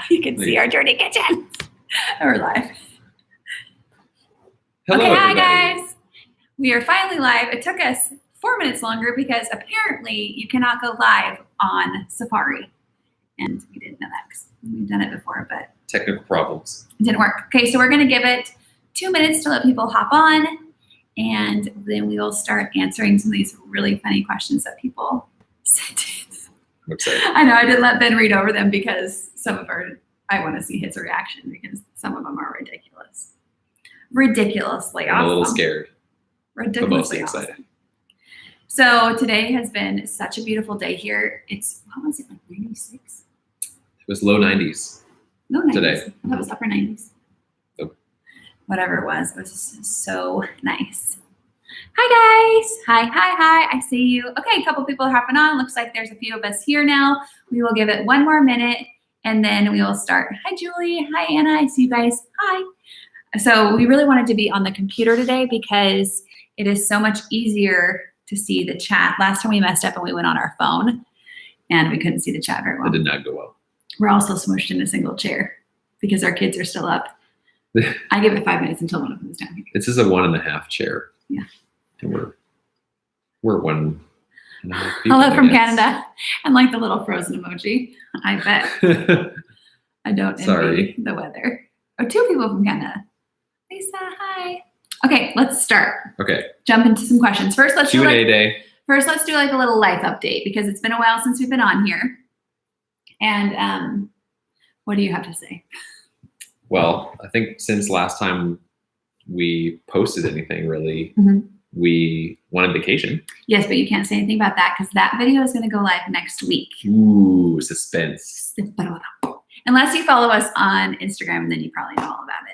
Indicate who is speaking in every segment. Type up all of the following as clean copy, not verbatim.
Speaker 1: You can see our dirty kitchen. We're live.
Speaker 2: Hello,
Speaker 1: okay, hi
Speaker 2: everybody.
Speaker 1: guys. We are finally live. It took us 4 minutes longer because apparently you cannot go live on Safari. And we didn't know that because we've done it before, but
Speaker 2: Technical problems.
Speaker 1: it didn't work. Okay, so we're going to give it 2 minutes to let people hop on, and then we will start answering some of these really funny questions that people sent in.
Speaker 2: I'm excited.
Speaker 1: I know I didn't let Ben read over them because I want to see his reaction because some of them are ridiculous. Ridiculously awesome.
Speaker 2: I'm a little scared, but
Speaker 1: Ridiculously
Speaker 2: mostly
Speaker 1: awesome.
Speaker 2: excited.
Speaker 1: So today has been such a beautiful day here. It's, what was it, like 96?
Speaker 2: It was low 90s.
Speaker 1: No, 90s.
Speaker 2: Today.
Speaker 1: That was upper 90s.
Speaker 2: Oh.
Speaker 1: Whatever it was just so nice. Hi guys. Hi. I see you. Okay, a couple people are hopping on. Looks like there's a few of us here now. We will give it 1 more minute and then we will start. Hi Julie. Hi Anna. I see you guys. Hi. So we really wanted to be on the computer today because it is so much easier to see the chat. Last time we messed up and we went on our phone and we couldn't see the chat very well.
Speaker 2: It did not go well.
Speaker 1: We're also smushed in a single chair because our kids are still up. I give it 5 minutes until one of them is down here.
Speaker 2: This is a 1.5 chair.
Speaker 1: Yeah.
Speaker 2: And we're 1.5 people,
Speaker 1: Hello from
Speaker 2: I guess.
Speaker 1: Canada. And like the little frozen emoji. I bet. I don't envy
Speaker 2: Sorry.
Speaker 1: the weather. Oh, 2 people from Canada. Lisa, hi. Okay, let's start.
Speaker 2: Okay.
Speaker 1: Jump into some questions. First, let's do
Speaker 2: Q&A day.
Speaker 1: let's do like a little life update because it's been a while since we've been on here. And what do you have to say?
Speaker 2: Well, I think since last time we posted anything really, we went on vacation.
Speaker 1: Yes, but you can't say anything about that because that video is going to go live next week.
Speaker 2: Ooh, suspense.
Speaker 1: Unless you follow us on Instagram, and then you probably know all about it.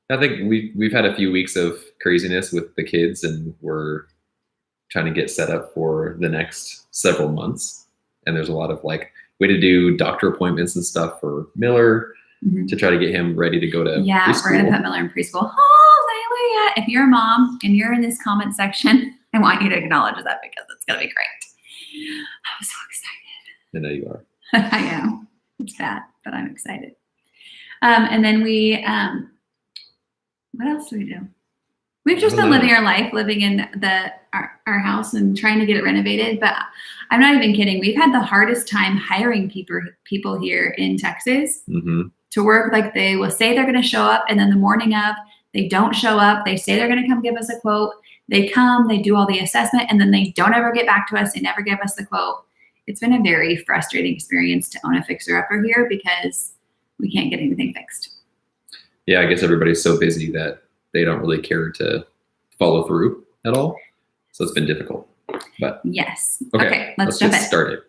Speaker 2: I think we've had a few weeks of craziness with the kids, and we're trying to get set up for the next several months. And there's a lot of like, we had to do doctor appointments and stuff for Miller to try to get him ready to go to preschool.
Speaker 1: We're gonna put Miller in preschool. Hallelujah! If you're a mom and you're in this comment section, I want you to acknowledge that because it's gonna be great. I'm so excited.
Speaker 2: I know you are.
Speaker 1: I am. It's bad, but I'm excited. And then we, what else do we do? We've just been living our life, living in our house and trying to get it renovated. But I'm not even kidding. We've had the hardest time hiring people here in Texas to work. Like they will say they're going to show up, and then the morning of, they don't show up. They say they're going to come give us a quote. They come, they do all the assessment, and then they don't ever get back to us. They never give us the quote. It's been a very frustrating experience to own a fixer-upper here because we can't get anything fixed.
Speaker 2: Yeah, I guess everybody's so busy that they don't really care to follow through at all. So it's been difficult. But
Speaker 1: yes.
Speaker 2: Okay,
Speaker 1: let's jump
Speaker 2: get
Speaker 1: in.
Speaker 2: started.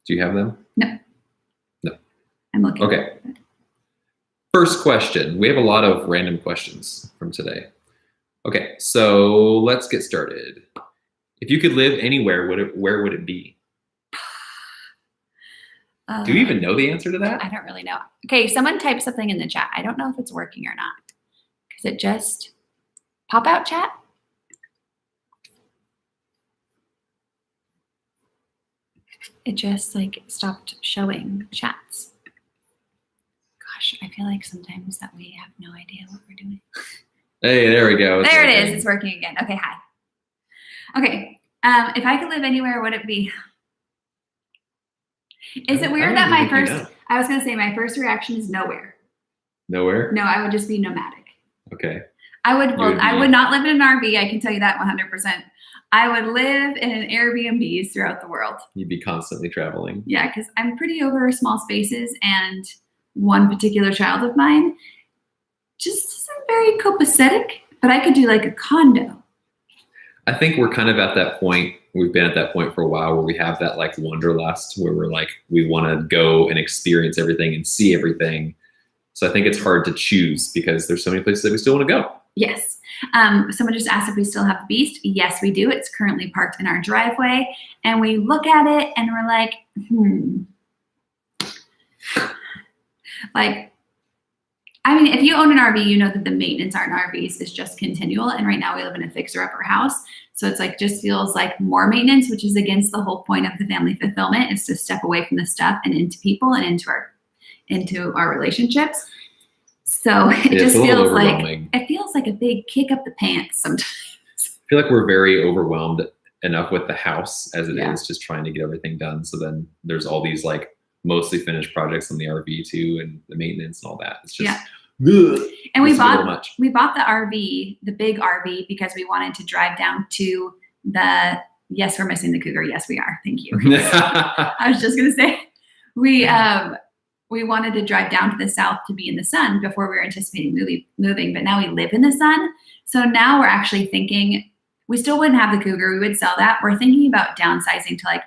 Speaker 2: Do you have them?
Speaker 1: No.
Speaker 2: No.
Speaker 1: I'm looking.
Speaker 2: Okay. First question. We have a lot of random questions from today. Okay, so let's get started. If you could live anywhere, where would it be? Do you even know the answer to that?
Speaker 1: I don't really know. Okay, someone type something in the chat. I don't know if it's working or not. Because it just pop out chat. It just like stopped showing chats. Gosh, I feel like sometimes that we have no idea what we're doing.
Speaker 2: Hey, there we go.
Speaker 1: There it is. It's working again. Okay, hi. Okay, if I could live anywhere, would it be? Is it weird that I was going to say my first reaction is nowhere.
Speaker 2: Nowhere?
Speaker 1: No, I would just be nomadic.
Speaker 2: Okay.
Speaker 1: I would not live in an RV. I can tell you that 100%. I would live in an Airbnbs throughout the world.
Speaker 2: You'd be constantly traveling.
Speaker 1: Yeah, because I'm pretty over small spaces, and one particular child of mine just isn't very copacetic, but I could do like a condo.
Speaker 2: I think we're kind of at that point. We've been at that point for a while where we have that like wanderlust where we're like, we want to go and experience everything and see everything. So I think it's hard to choose because there's so many places that we still want to go. Yes.
Speaker 1: Someone just asked if we still have the Beast. Yes, we do. It's currently parked in our driveway, and we look at it and we're like, Like, I mean, if you own an RV, you know that the maintenance on RVs is just continual. And right now we live in a fixer-upper house. So it's like, just feels like more maintenance, which is against the whole point of the family fulfillment, is to step away from the stuff and into people and into our into our relationships. So it
Speaker 2: It's
Speaker 1: just
Speaker 2: a little
Speaker 1: feels like a big kick up the pants sometimes.
Speaker 2: I feel like we're very overwhelmed enough with the house as it
Speaker 1: Yeah.
Speaker 2: is, just trying to get everything done. So then there's all these like mostly finished projects on the RV too, and the maintenance and all that. It's just, ugh,
Speaker 1: and we
Speaker 2: it's a little
Speaker 1: bought
Speaker 2: much.
Speaker 1: the RV, the big RV, because we wanted to drive down to the. Yes, we're missing the cougar. Yes, we are. Thank you. I was just gonna say we wanted to drive down to the south to be in the sun before we were anticipating moving, but now we live in the sun. So now we're actually thinking we still wouldn't have the cougar. We would sell that. We're thinking about downsizing to like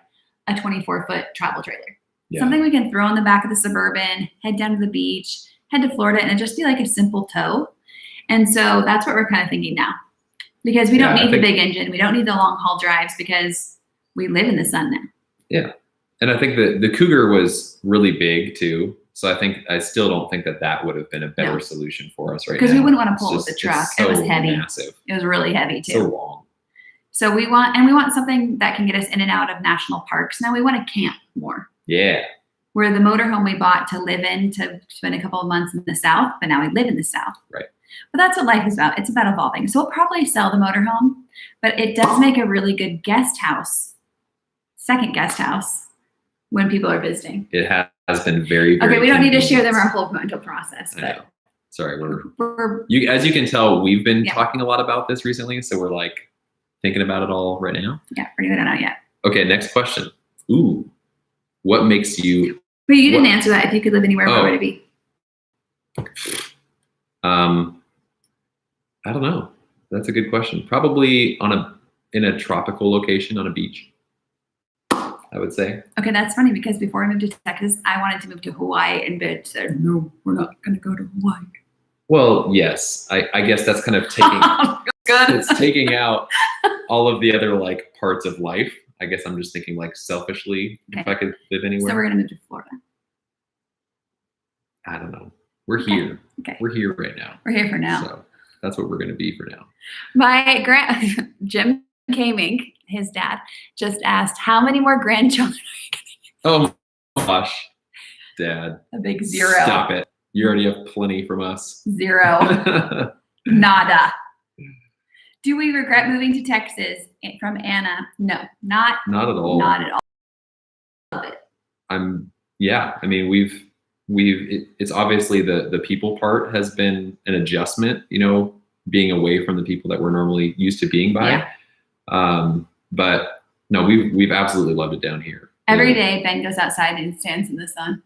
Speaker 1: a 24-foot travel trailer.
Speaker 2: Yeah.
Speaker 1: Something we can throw in the back of the Suburban, head down to the beach, head to Florida, and it'd just be like a simple tow. And so that's what we're kind of thinking now. Because we don't need the big engine. We don't need the long haul drives because we live in the sun now.
Speaker 2: Yeah. And I think the cougar was really big too. So I still don't think that would have been a better solution for us right now.
Speaker 1: Because we wouldn't want to pull with the truck.
Speaker 2: So
Speaker 1: it was heavy.
Speaker 2: Massive.
Speaker 1: It was really heavy too.
Speaker 2: So long.
Speaker 1: So we want something that can get us in and out of national parks. Now we want to camp more.
Speaker 2: Yeah.
Speaker 1: Where the motorhome we bought to live in to spend a couple of months in the South, but now we live in the South.
Speaker 2: Right.
Speaker 1: But that's what life is about. It's about evolving. So we'll probably sell the motorhome, but it does make a really good second guest house when people are visiting.
Speaker 2: It has been very, very
Speaker 1: okay. We don't need to share
Speaker 2: convenient.
Speaker 1: them our whole mental process.
Speaker 2: I know. Sorry,
Speaker 1: we're
Speaker 2: as you can tell, we've been talking a lot about this recently, so we're like thinking about it all right now.
Speaker 1: Yeah, we're doing it out yet.
Speaker 2: Okay, next question. Ooh, what makes you?
Speaker 1: But you didn't answer that. If you could live anywhere, where would it be?
Speaker 2: I don't know. That's a good question. Probably in a tropical location on a beach, I would say.
Speaker 1: Okay, that's funny because before I moved to Texas, I wanted to move to Hawaii, and Bitch said, "No, we're not going to go to Hawaii."
Speaker 2: Well, yes, I guess that's kind of taking it's taking out all of the other like parts of life. I guess I'm just thinking like selfishly, if I could live anywhere.
Speaker 1: So we're going to move to Florida.
Speaker 2: I don't know. We're here.
Speaker 1: Okay.
Speaker 2: We're here right now.
Speaker 1: We're here for now.
Speaker 2: So that's what we're going to be for now.
Speaker 1: My Jim Kaming, his dad, just asked, how many more grandchildren are you going to get?
Speaker 2: Oh my gosh, Dad.
Speaker 1: A big 0.
Speaker 2: Stop it. You already have plenty from us.
Speaker 1: 0. Nada. Do we regret moving to Texas? From Anna. No, not
Speaker 2: at all.
Speaker 1: Not at all.
Speaker 2: I mean, it's obviously the people part has been an adjustment, being away from the people that we're normally used to being by. Yeah. But no, we've absolutely loved it down here.
Speaker 1: Every day Ben goes outside and stands in the sun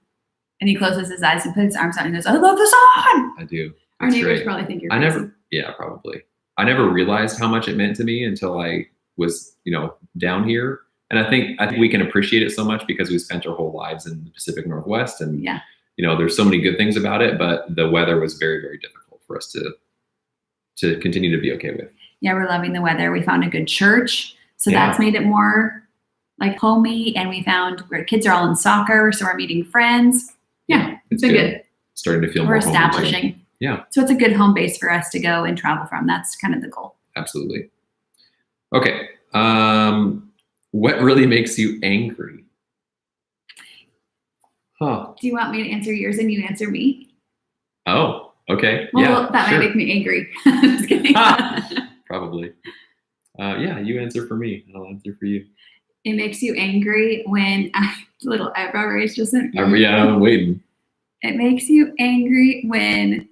Speaker 1: and he closes his eyes and puts his arms out and goes, "I love the sun."
Speaker 2: I do.
Speaker 1: Our neighbors probably think you're crazy.
Speaker 2: Probably. I never realized how much it meant to me until I was, down here. And I think we can appreciate it so much because we spent our whole lives in the Pacific Northwest, and there's so many good things about it, but the weather was very, very difficult for us to continue to be okay with. Yeah,
Speaker 1: we're loving the weather. We found a good church, so that's made it more like homey, and we found where kids are all in soccer, so we're meeting friends. Yeah, it's been good.
Speaker 2: Starting to feel
Speaker 1: more
Speaker 2: establishing.
Speaker 1: Yeah. So it's a good home base for us to go and travel from. That's kind of the goal.
Speaker 2: Absolutely. Okay. What really makes you angry? Huh.
Speaker 1: Do you want me to answer yours and you answer me?
Speaker 2: Oh, okay.
Speaker 1: Well, that might make me angry. Just kidding.
Speaker 2: Probably. You answer for me and I'll answer for you.
Speaker 1: It makes you angry when little eyebrow raise just an
Speaker 2: I'm waiting.
Speaker 1: It makes you angry when.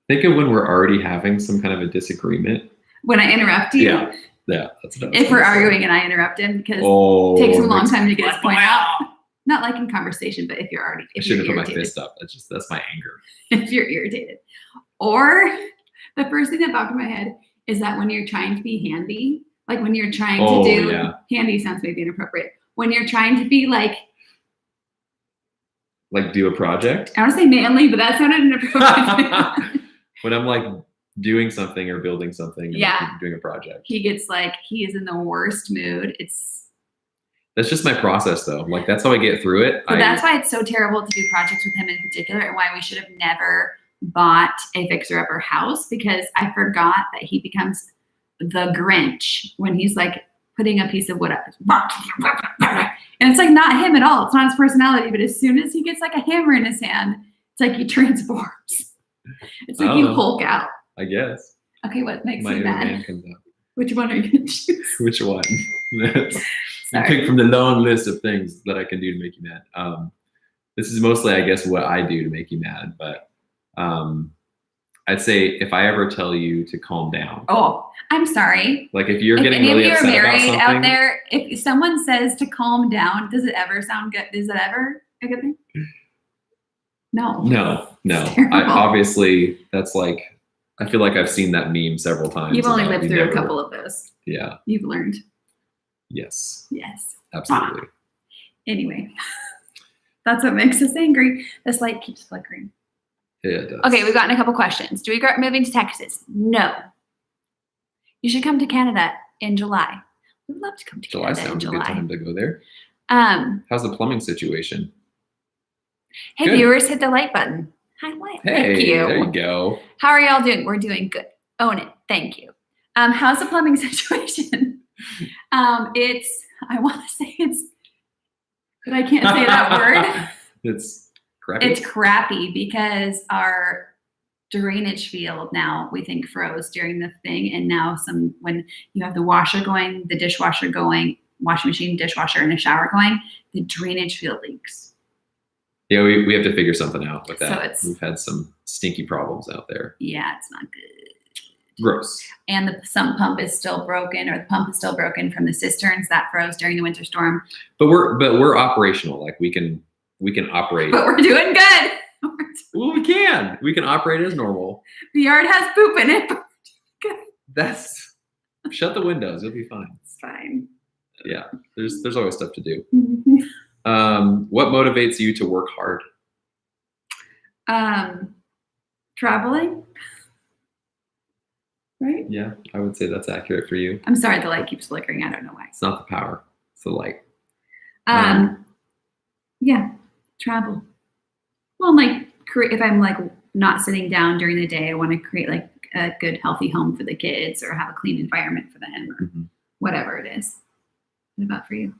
Speaker 2: Think of when we're already having some kind of a disagreement.
Speaker 1: When I interrupt you.
Speaker 2: Yeah. That's what
Speaker 1: if we're arguing and I interrupt him because it takes him a long time to get his point out. Not like in conversation, but if you're already.
Speaker 2: I shouldn't have put my fist up. That's my anger.
Speaker 1: If you're irritated. Or the first thing that popped in my head is that when you're trying to be handy, like when you're trying to do handy sounds maybe inappropriate. When you're trying to be like
Speaker 2: do a project.
Speaker 1: I want to say manly, but that sounded inappropriate.
Speaker 2: When I'm like doing something or building something, doing a project,
Speaker 1: he gets he is in the worst mood.
Speaker 2: That's just my process though. Like that's how I get through it.
Speaker 1: But that's why it's so terrible to do projects with him in particular, and why we should have never bought a fixer-upper house, because I forgot that he becomes the Grinch when he's putting a piece of wood up. And it's like not him at all. It's not his personality. But as soon as he gets like a hammer in his hand, it's like he transforms. It's like you Hulk out.
Speaker 2: I guess.
Speaker 1: Okay, what makes
Speaker 2: My
Speaker 1: you
Speaker 2: inner
Speaker 1: mad?
Speaker 2: man comes out.
Speaker 1: Which one are you going to choose?
Speaker 2: Which one? You
Speaker 1: Sorry.
Speaker 2: pick from the long list of things that I can do to make you mad. This is mostly, I guess, what I do to make you mad. But I'd say if I ever tell you to calm down.
Speaker 1: Oh, I'm sorry.
Speaker 2: Like if you're
Speaker 1: If
Speaker 2: getting
Speaker 1: any
Speaker 2: really
Speaker 1: of you are
Speaker 2: upset about
Speaker 1: married
Speaker 2: something.
Speaker 1: out there, if someone says to calm down, does it ever sound good? Is it ever a good thing? No.
Speaker 2: No.
Speaker 1: It's terrible.
Speaker 2: Obviously, that's like, I feel like I've seen that meme several times.
Speaker 1: You've only
Speaker 2: about
Speaker 1: lived
Speaker 2: you
Speaker 1: through a
Speaker 2: never-
Speaker 1: couple of those.
Speaker 2: Yeah.
Speaker 1: You've learned.
Speaker 2: Yes.
Speaker 1: Yes.
Speaker 2: Absolutely.
Speaker 1: Anyway, that's what makes us angry. This light keeps flickering.
Speaker 2: Yeah, it does.
Speaker 1: Okay, we've gotten a couple questions. Do we regret moving to Texas? No. You should come to Canada in July. We'd love to come to
Speaker 2: July
Speaker 1: Canada in
Speaker 2: sounds a good
Speaker 1: July.
Speaker 2: time to go there.
Speaker 1: Um,
Speaker 2: How's the plumbing situation?
Speaker 1: hey,
Speaker 2: Good.
Speaker 1: viewers, hit the like button. Thank
Speaker 2: Hey,
Speaker 1: you.
Speaker 2: there you go.
Speaker 1: How are y'all doing? We're doing good. Own it. Thank you. How's the plumbing situation? I want to say but I can't say that word.
Speaker 2: It's crappy.
Speaker 1: It's crappy because our drainage field now we think froze during the thing, and now when you have the washer going, the dishwasher going, washing machine, dishwasher, and a shower going, the drainage field leaks.
Speaker 2: Yeah, we have to figure something out with that.
Speaker 1: So
Speaker 2: We've had some stinky problems out there.
Speaker 1: Yeah, it's not good.
Speaker 2: Gross.
Speaker 1: And the sump pump is still broken, or the pump is still broken from the cisterns that froze during the winter storm.
Speaker 2: But we're operational. Like we can operate.
Speaker 1: But we're doing good.
Speaker 2: Well, we can operate as normal.
Speaker 1: The yard has poop in it. But
Speaker 2: Shut the windows. You'll be fine.
Speaker 1: it's fine.
Speaker 2: Yeah. There's always stuff to do.
Speaker 1: Mhm.
Speaker 2: What motivates you to work hard?
Speaker 1: Traveling. Right?
Speaker 2: Yeah, I would say that's accurate for you.
Speaker 1: I'm sorry, the light keeps flickering. I don't know why.
Speaker 2: It's not the power. It's the light.
Speaker 1: Yeah, travel. Well, like if I'm like not sitting down during the day, I want to create like a good, healthy home for the kids, or have a clean environment for them, or
Speaker 2: Mhm.
Speaker 1: whatever it is. What about for you?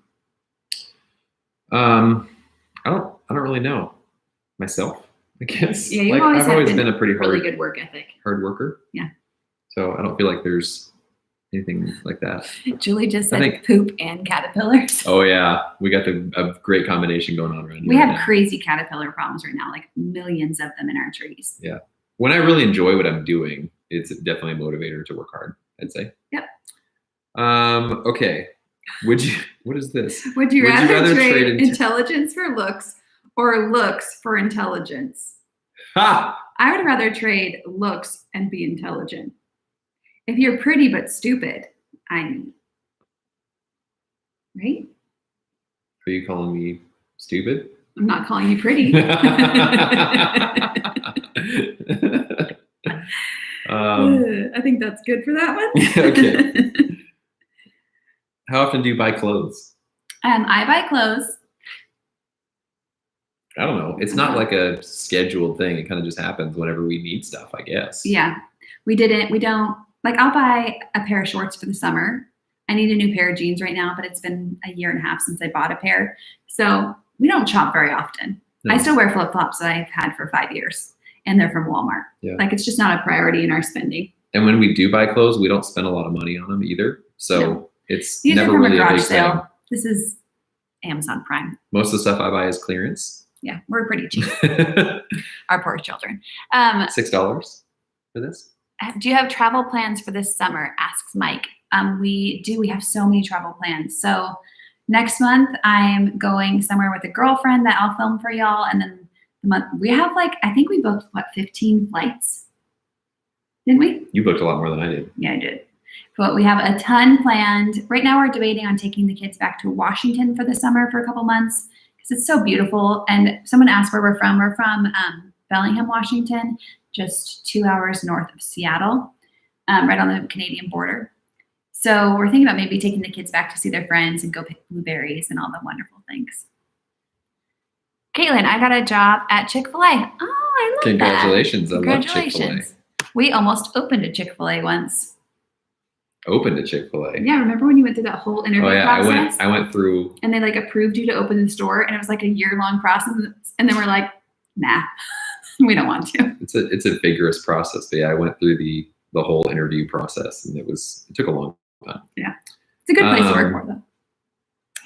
Speaker 2: I don't really know myself, I guess.
Speaker 1: Yeah,
Speaker 2: like, I've always been a pretty
Speaker 1: really good work ethic.
Speaker 2: hard worker.
Speaker 1: Yeah.
Speaker 2: So I don't feel like there's anything like that.
Speaker 1: Julie just
Speaker 2: I
Speaker 1: said
Speaker 2: think-
Speaker 1: poop and caterpillars.
Speaker 2: Oh yeah, we got a great combination going on right now.
Speaker 1: We have crazy caterpillar problems right now, like millions of them in our trees.
Speaker 2: Yeah. When I really enjoy what I'm doing, it's definitely a motivator to work hard, I'd say.
Speaker 1: Yep.
Speaker 2: Okay. What is this?
Speaker 1: Would you
Speaker 2: Would you
Speaker 1: rather
Speaker 2: rather
Speaker 1: trade
Speaker 2: trade
Speaker 1: intelligence for looks, or looks for intelligence?
Speaker 2: Ha!
Speaker 1: I would rather trade looks and be intelligent. If you're pretty but stupid, right?
Speaker 2: Are you calling me stupid?
Speaker 1: I'm not calling you pretty. I think that's good for that one.
Speaker 2: Okay. How often do you buy clothes?
Speaker 1: I buy clothes.
Speaker 2: I don't know. It's not like a scheduled thing. It kind of just happens whenever we need stuff, I guess.
Speaker 1: Yeah, we don't, like, I'll buy a pair of shorts for the summer. I need a new pair of jeans right now, but it's been a year and a half since I bought a pair. So we don't shop very often.
Speaker 2: No.
Speaker 1: I still wear flip-flops that I've had for 5 years, and they're from Walmart.
Speaker 2: Yeah.
Speaker 1: Like, it's just not a priority in our spending.
Speaker 2: And when we do buy clothes, we don't spend a lot of money on them either. So
Speaker 1: No.
Speaker 2: it's
Speaker 1: These
Speaker 2: never
Speaker 1: are from
Speaker 2: really
Speaker 1: a
Speaker 2: a
Speaker 1: garage
Speaker 2: big
Speaker 1: sale.
Speaker 2: thing.
Speaker 1: This is Amazon Prime.
Speaker 2: Most of the stuff I buy is clearance.
Speaker 1: Yeah, we're pretty cheap.
Speaker 2: $6
Speaker 1: Our poor children.
Speaker 2: for this.
Speaker 1: Do you have travel plans for this summer? Asks Mike. We do. We have so many travel plans. So next month I'm going somewhere with a girlfriend that I'll film for y'all. And then the month we have, like, I think we booked 15 flights. Didn't we?
Speaker 2: You booked a lot more than I did.
Speaker 1: Yeah, I did. But we have a ton planned. Right now we're debating on taking the kids back to Washington for the summer for a couple months, because it's so beautiful. And someone asked where we're from. We're from Bellingham, Washington, just 2 hours north of Seattle, right on the Canadian border. So we're thinking about maybe taking the kids back to see their friends and go pick blueberries and all the wonderful things. Caitlin, I got a job at Chick-fil-A. Oh, I love
Speaker 2: Congratulations.
Speaker 1: that.
Speaker 2: I love Chick-fil-A.
Speaker 1: We almost opened a Chick-fil-A once.
Speaker 2: Open to Chick-fil-A.
Speaker 1: Yeah, remember when you went through that whole interview
Speaker 2: Oh yeah,
Speaker 1: process?
Speaker 2: I went through.
Speaker 1: And they like approved you to open the store, and it was like a year-long process. And then we're like, nah, we don't want to.
Speaker 2: It's a vigorous process, but yeah, I went through the whole interview process, and it took a long time.
Speaker 1: Yeah, it's a good place to work for, though.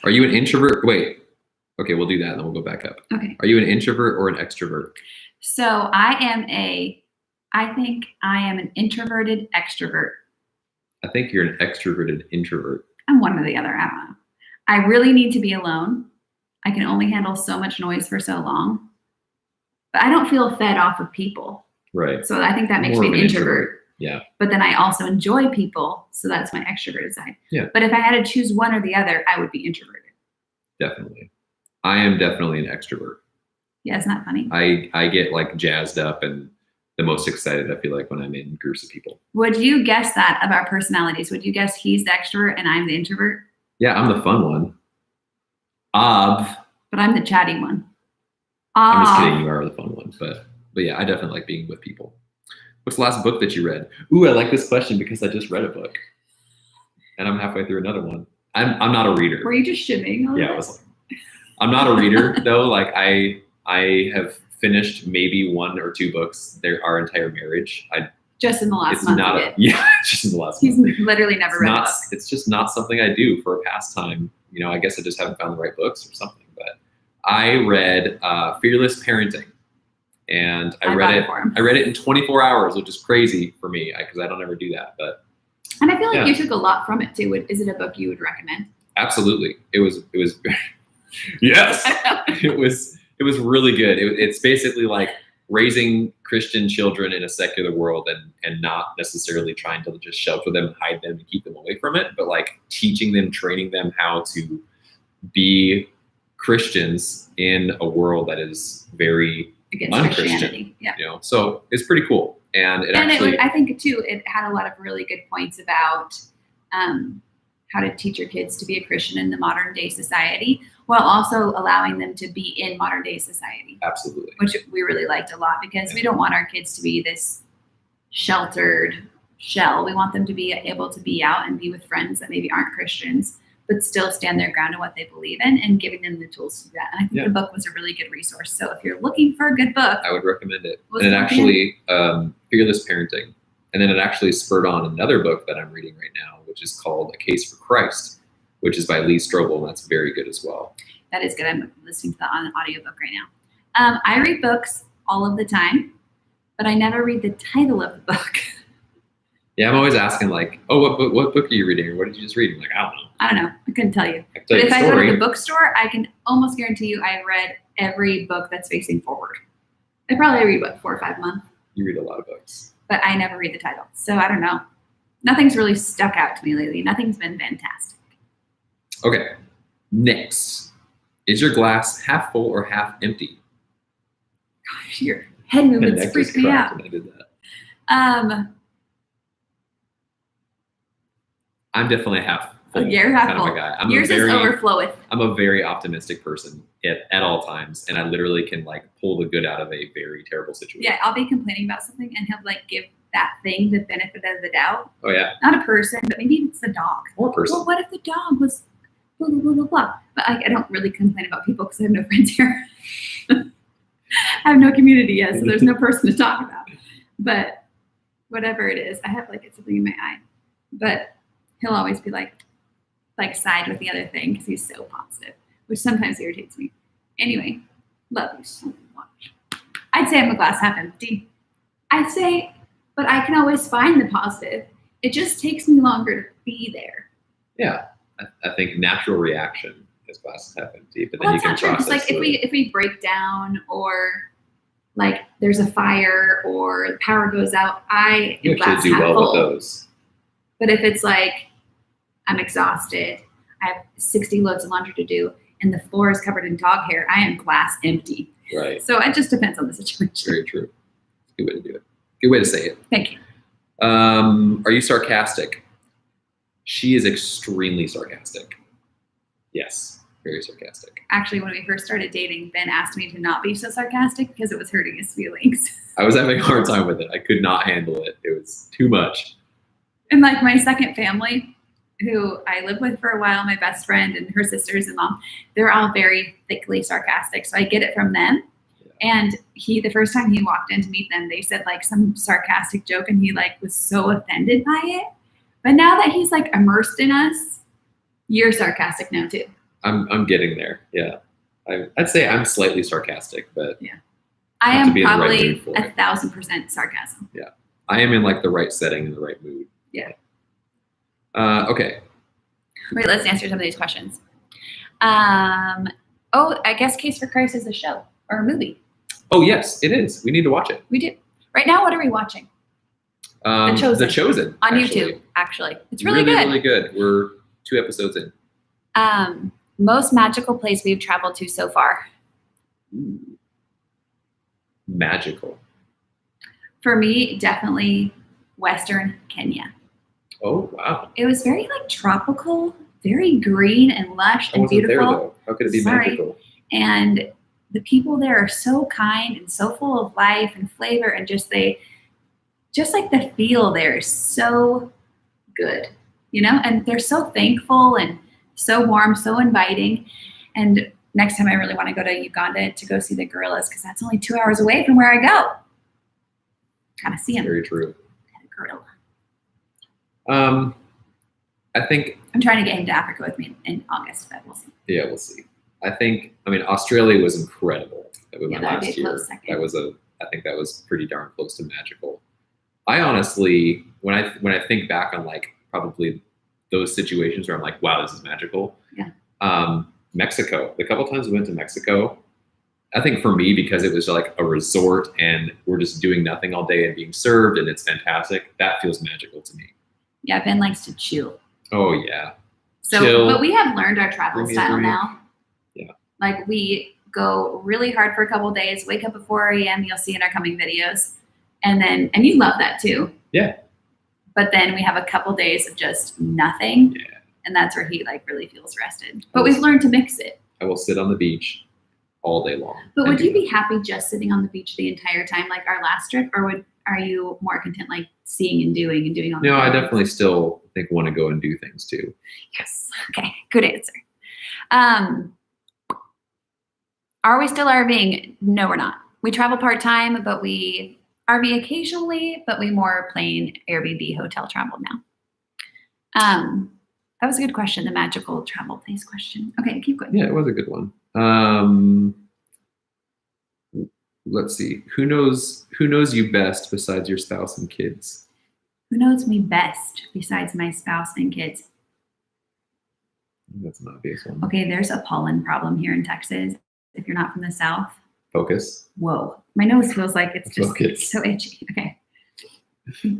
Speaker 2: Are you an introvert? Wait, okay, we'll do that, and then we'll go back up.
Speaker 1: Okay.
Speaker 2: Are you an introvert or an extrovert?
Speaker 1: So I think I am an introverted extrovert.
Speaker 2: I think you're an extroverted introvert.
Speaker 1: I'm one or the other. I don't know. I really need to be alone. I can only handle so much noise for so long. But I don't feel fed off of people.
Speaker 2: Right.
Speaker 1: So I think that makes
Speaker 2: More
Speaker 1: me
Speaker 2: of
Speaker 1: an
Speaker 2: an
Speaker 1: introvert.
Speaker 2: Yeah.
Speaker 1: But then I also enjoy people. So that's my extroverted side.
Speaker 2: Yeah.
Speaker 1: But if I had to choose one or the other, I would be introverted.
Speaker 2: Definitely. I am definitely an extrovert.
Speaker 1: Yeah, it's not funny.
Speaker 2: I get like jazzed up and the most excited, I feel like, when I'm in groups of people.
Speaker 1: Would you guess that of our personalities? Would you guess he's the extrovert and I'm the introvert?
Speaker 2: Yeah, I'm the fun one.
Speaker 1: But I'm the chatty one.
Speaker 2: I'm just kidding. You are the fun one. But yeah, I definitely like being with people. What's the last book that you read? Ooh, I like this question because I just read a book. And I'm halfway through another one. I'm not a reader.
Speaker 1: Were you just shimming?
Speaker 2: Yeah, I was like, I'm not a reader though. Like I have finished maybe 1 or 2 books our entire marriage.
Speaker 1: Just in the last
Speaker 2: It's
Speaker 1: month.
Speaker 2: not just in the last
Speaker 1: He's
Speaker 2: month.
Speaker 1: literally never read a book.
Speaker 2: It's just not something I do for a pastime. You know, I guess I just haven't found the right books or something. But I read Fearless Parenting, and I read it in 24 hours, which is crazy for me because I don't ever do that. But
Speaker 1: and I feel like you took a lot from it too. Is it a book you would recommend?
Speaker 2: Absolutely, it was. Yes, it was really good. It's basically like raising Christian children in a secular world and not necessarily trying to just shelter them, hide them, and keep them away from it, but like teaching them, training them how to be Christians in a world that is very
Speaker 1: against
Speaker 2: unchristian.
Speaker 1: Christianity. Yeah.
Speaker 2: You know, so it's pretty cool. And
Speaker 1: I think too, it had a lot of really good points about how to teach your kids to be a Christian in the modern day society, while also allowing them to be in modern day society.
Speaker 2: Absolutely.
Speaker 1: Which we really liked a lot because we don't want our kids to be this sheltered shell. We want them to be able to be out and be with friends that maybe aren't Christians, but still stand their ground in what they believe in and giving them the tools to do that. And I think the book was a really good resource. So if you're looking for a good book,
Speaker 2: I would recommend it. And it actually, Fearless Parenting. And then it actually spurred on another book that I'm reading right now, which is called A Case for Christ, which is by Lee Strobel, and that's very good as well.
Speaker 1: That is good. I'm listening to that on an audiobook right now. I read books all of the time, but I never read the title of the book.
Speaker 2: Yeah, I'm always asking like, oh, what book are you reading? Or what did you just read? I'm like, I don't know.
Speaker 1: I couldn't tell you.
Speaker 2: I can tell
Speaker 1: But
Speaker 2: you
Speaker 1: if
Speaker 2: the
Speaker 1: I go
Speaker 2: story.
Speaker 1: to the bookstore, I can almost guarantee you I've read every book that's facing forward. I probably read, 4 or 5 months?
Speaker 2: You read a lot of books.
Speaker 1: But I never read the title. So I don't know. Nothing's really stuck out to me lately. Nothing's been fantastic.
Speaker 2: Okay, next. Is your glass half full or half empty?
Speaker 1: Gosh, your head movements freak me out.
Speaker 2: When I did that. I'm definitely half full.
Speaker 1: You're half full.
Speaker 2: Kind of a guy.
Speaker 1: Yours is overfloweth.
Speaker 2: I'm a very optimistic person at all times, and I literally can like pull the good out of a very terrible situation.
Speaker 1: Yeah, I'll be complaining about something, and he'll like give that thing the benefit of the doubt.
Speaker 2: Oh yeah.
Speaker 1: Not a person, but maybe it's the dog.
Speaker 2: Or a person.
Speaker 1: Well, what if the dog was blah blah blah blah blah? But I don't really complain about people because I have no friends here. I have no community yet, so there's no person to talk about. But whatever it is, I have like something in my eye. But he'll always be like side with the other thing because he's so positive, which sometimes irritates me. Anyway, love you so much. I'd say I'm a glass half empty. I'd say, but I can always find the positive. It just takes me longer to be there.
Speaker 2: Yeah, I think natural reaction is glass half empty, but then
Speaker 1: Well,
Speaker 2: you can
Speaker 1: that's not true.
Speaker 2: process.
Speaker 1: Just like if we break down or like there's a fire or the power goes out, I
Speaker 2: you
Speaker 1: am glass
Speaker 2: actually do
Speaker 1: half
Speaker 2: well
Speaker 1: full.
Speaker 2: with those.
Speaker 1: But if it's like I'm exhausted, I have 60 loads of laundry to do, and the floor is covered in dog hair, I am glass empty.
Speaker 2: Right.
Speaker 1: So it just depends on the situation.
Speaker 2: Very true. Good way to do it. Good way to say it.
Speaker 1: Thank you.
Speaker 2: Are you sarcastic? She is extremely sarcastic. Yes, very sarcastic.
Speaker 1: Actually, when we first started dating, Ben asked me to not be so sarcastic because it was hurting his feelings.
Speaker 2: I was having a hard time with it. I could not handle it. It was too much.
Speaker 1: And like my second family, who I lived with for a while, my best friend and her sisters and mom, they're all very thickly sarcastic. So I get it from them. And the first time he walked in to meet them, they said like some sarcastic joke and he like was so offended by it. But now that he's like immersed in us, you're sarcastic now too.
Speaker 2: I'm getting there. Yeah. I'd say I'm slightly sarcastic, but
Speaker 1: yeah, I am probably
Speaker 2: right
Speaker 1: 1,000% sarcasm.
Speaker 2: Yeah. I am in like the right setting and the right mood.
Speaker 1: Yeah.
Speaker 2: Okay.
Speaker 1: Wait, let's answer some of these questions. I guess Case for Christ is a show or a movie.
Speaker 2: Oh, yes, it is. We need to watch it.
Speaker 1: We do. Right now, what are we watching? The
Speaker 2: Chosen.
Speaker 1: On YouTube, actually. It's really good.
Speaker 2: Really good. We're 2 episodes in.
Speaker 1: Most magical place we've traveled to so far?
Speaker 2: Ooh. Magical.
Speaker 1: For me, definitely Western Kenya.
Speaker 2: Oh, wow.
Speaker 1: It was very like tropical, very green and lush and beautiful.
Speaker 2: There, though. How could it be magical?
Speaker 1: And the people there are so kind and so full of life and flavor, and just like the feel there is so good, and they're so thankful and so warm, so inviting. And next time I really want to go to Uganda to go see the gorillas, because that's only 2 hours away from where I go. Kind of see them.
Speaker 2: Very true.
Speaker 1: Gorilla.
Speaker 2: I think
Speaker 1: I'm trying to get him to Africa with me in August, but we'll see.
Speaker 2: Yeah, we'll see. I mean, Australia was incredible. That we went last year. I think that was pretty darn close to magical. I honestly, when I think back on like probably those situations where I'm like, wow, this is magical.
Speaker 1: Yeah.
Speaker 2: Mexico. The couple times we went to Mexico, I think for me, because it was like a resort and we're just doing nothing all day and being served and it's fantastic, that feels magical to me.
Speaker 1: Yeah, Ben likes to chill.
Speaker 2: Oh yeah.
Speaker 1: So,
Speaker 2: chill.
Speaker 1: But we have learned our travel style now.
Speaker 2: Yeah.
Speaker 1: Like we go really hard for a couple of days, wake up at 4 a.m. You'll see in our coming videos. And you love that too.
Speaker 2: Yeah.
Speaker 1: But then we have a couple days of just nothing.
Speaker 2: Yeah.
Speaker 1: And that's where he like really feels rested. But we've learned to mix it.
Speaker 2: I will sit on the beach all day long.
Speaker 1: But would you be happy just sitting on the beach the entire time, like our last trip, or are you more content like seeing and doing all?
Speaker 2: No, I definitely still want to go and do things too.
Speaker 1: Yes. Okay. Good answer. Are we still RVing? No, we're not. We travel part-time, but we RV occasionally, but we more plain Airbnb hotel travel now. That was a good question, the magical travel place question. Okay, keep going.
Speaker 2: Yeah, it was a good one. Let's see. Who knows you best besides your spouse and kids?
Speaker 1: Who knows me best besides my spouse and kids?
Speaker 2: That's an obvious one.
Speaker 1: Okay, there's a pollen problem here in Texas. If you're not from the South.
Speaker 2: Focus.
Speaker 1: Whoa. My nose feels like it's just so itchy. Okay.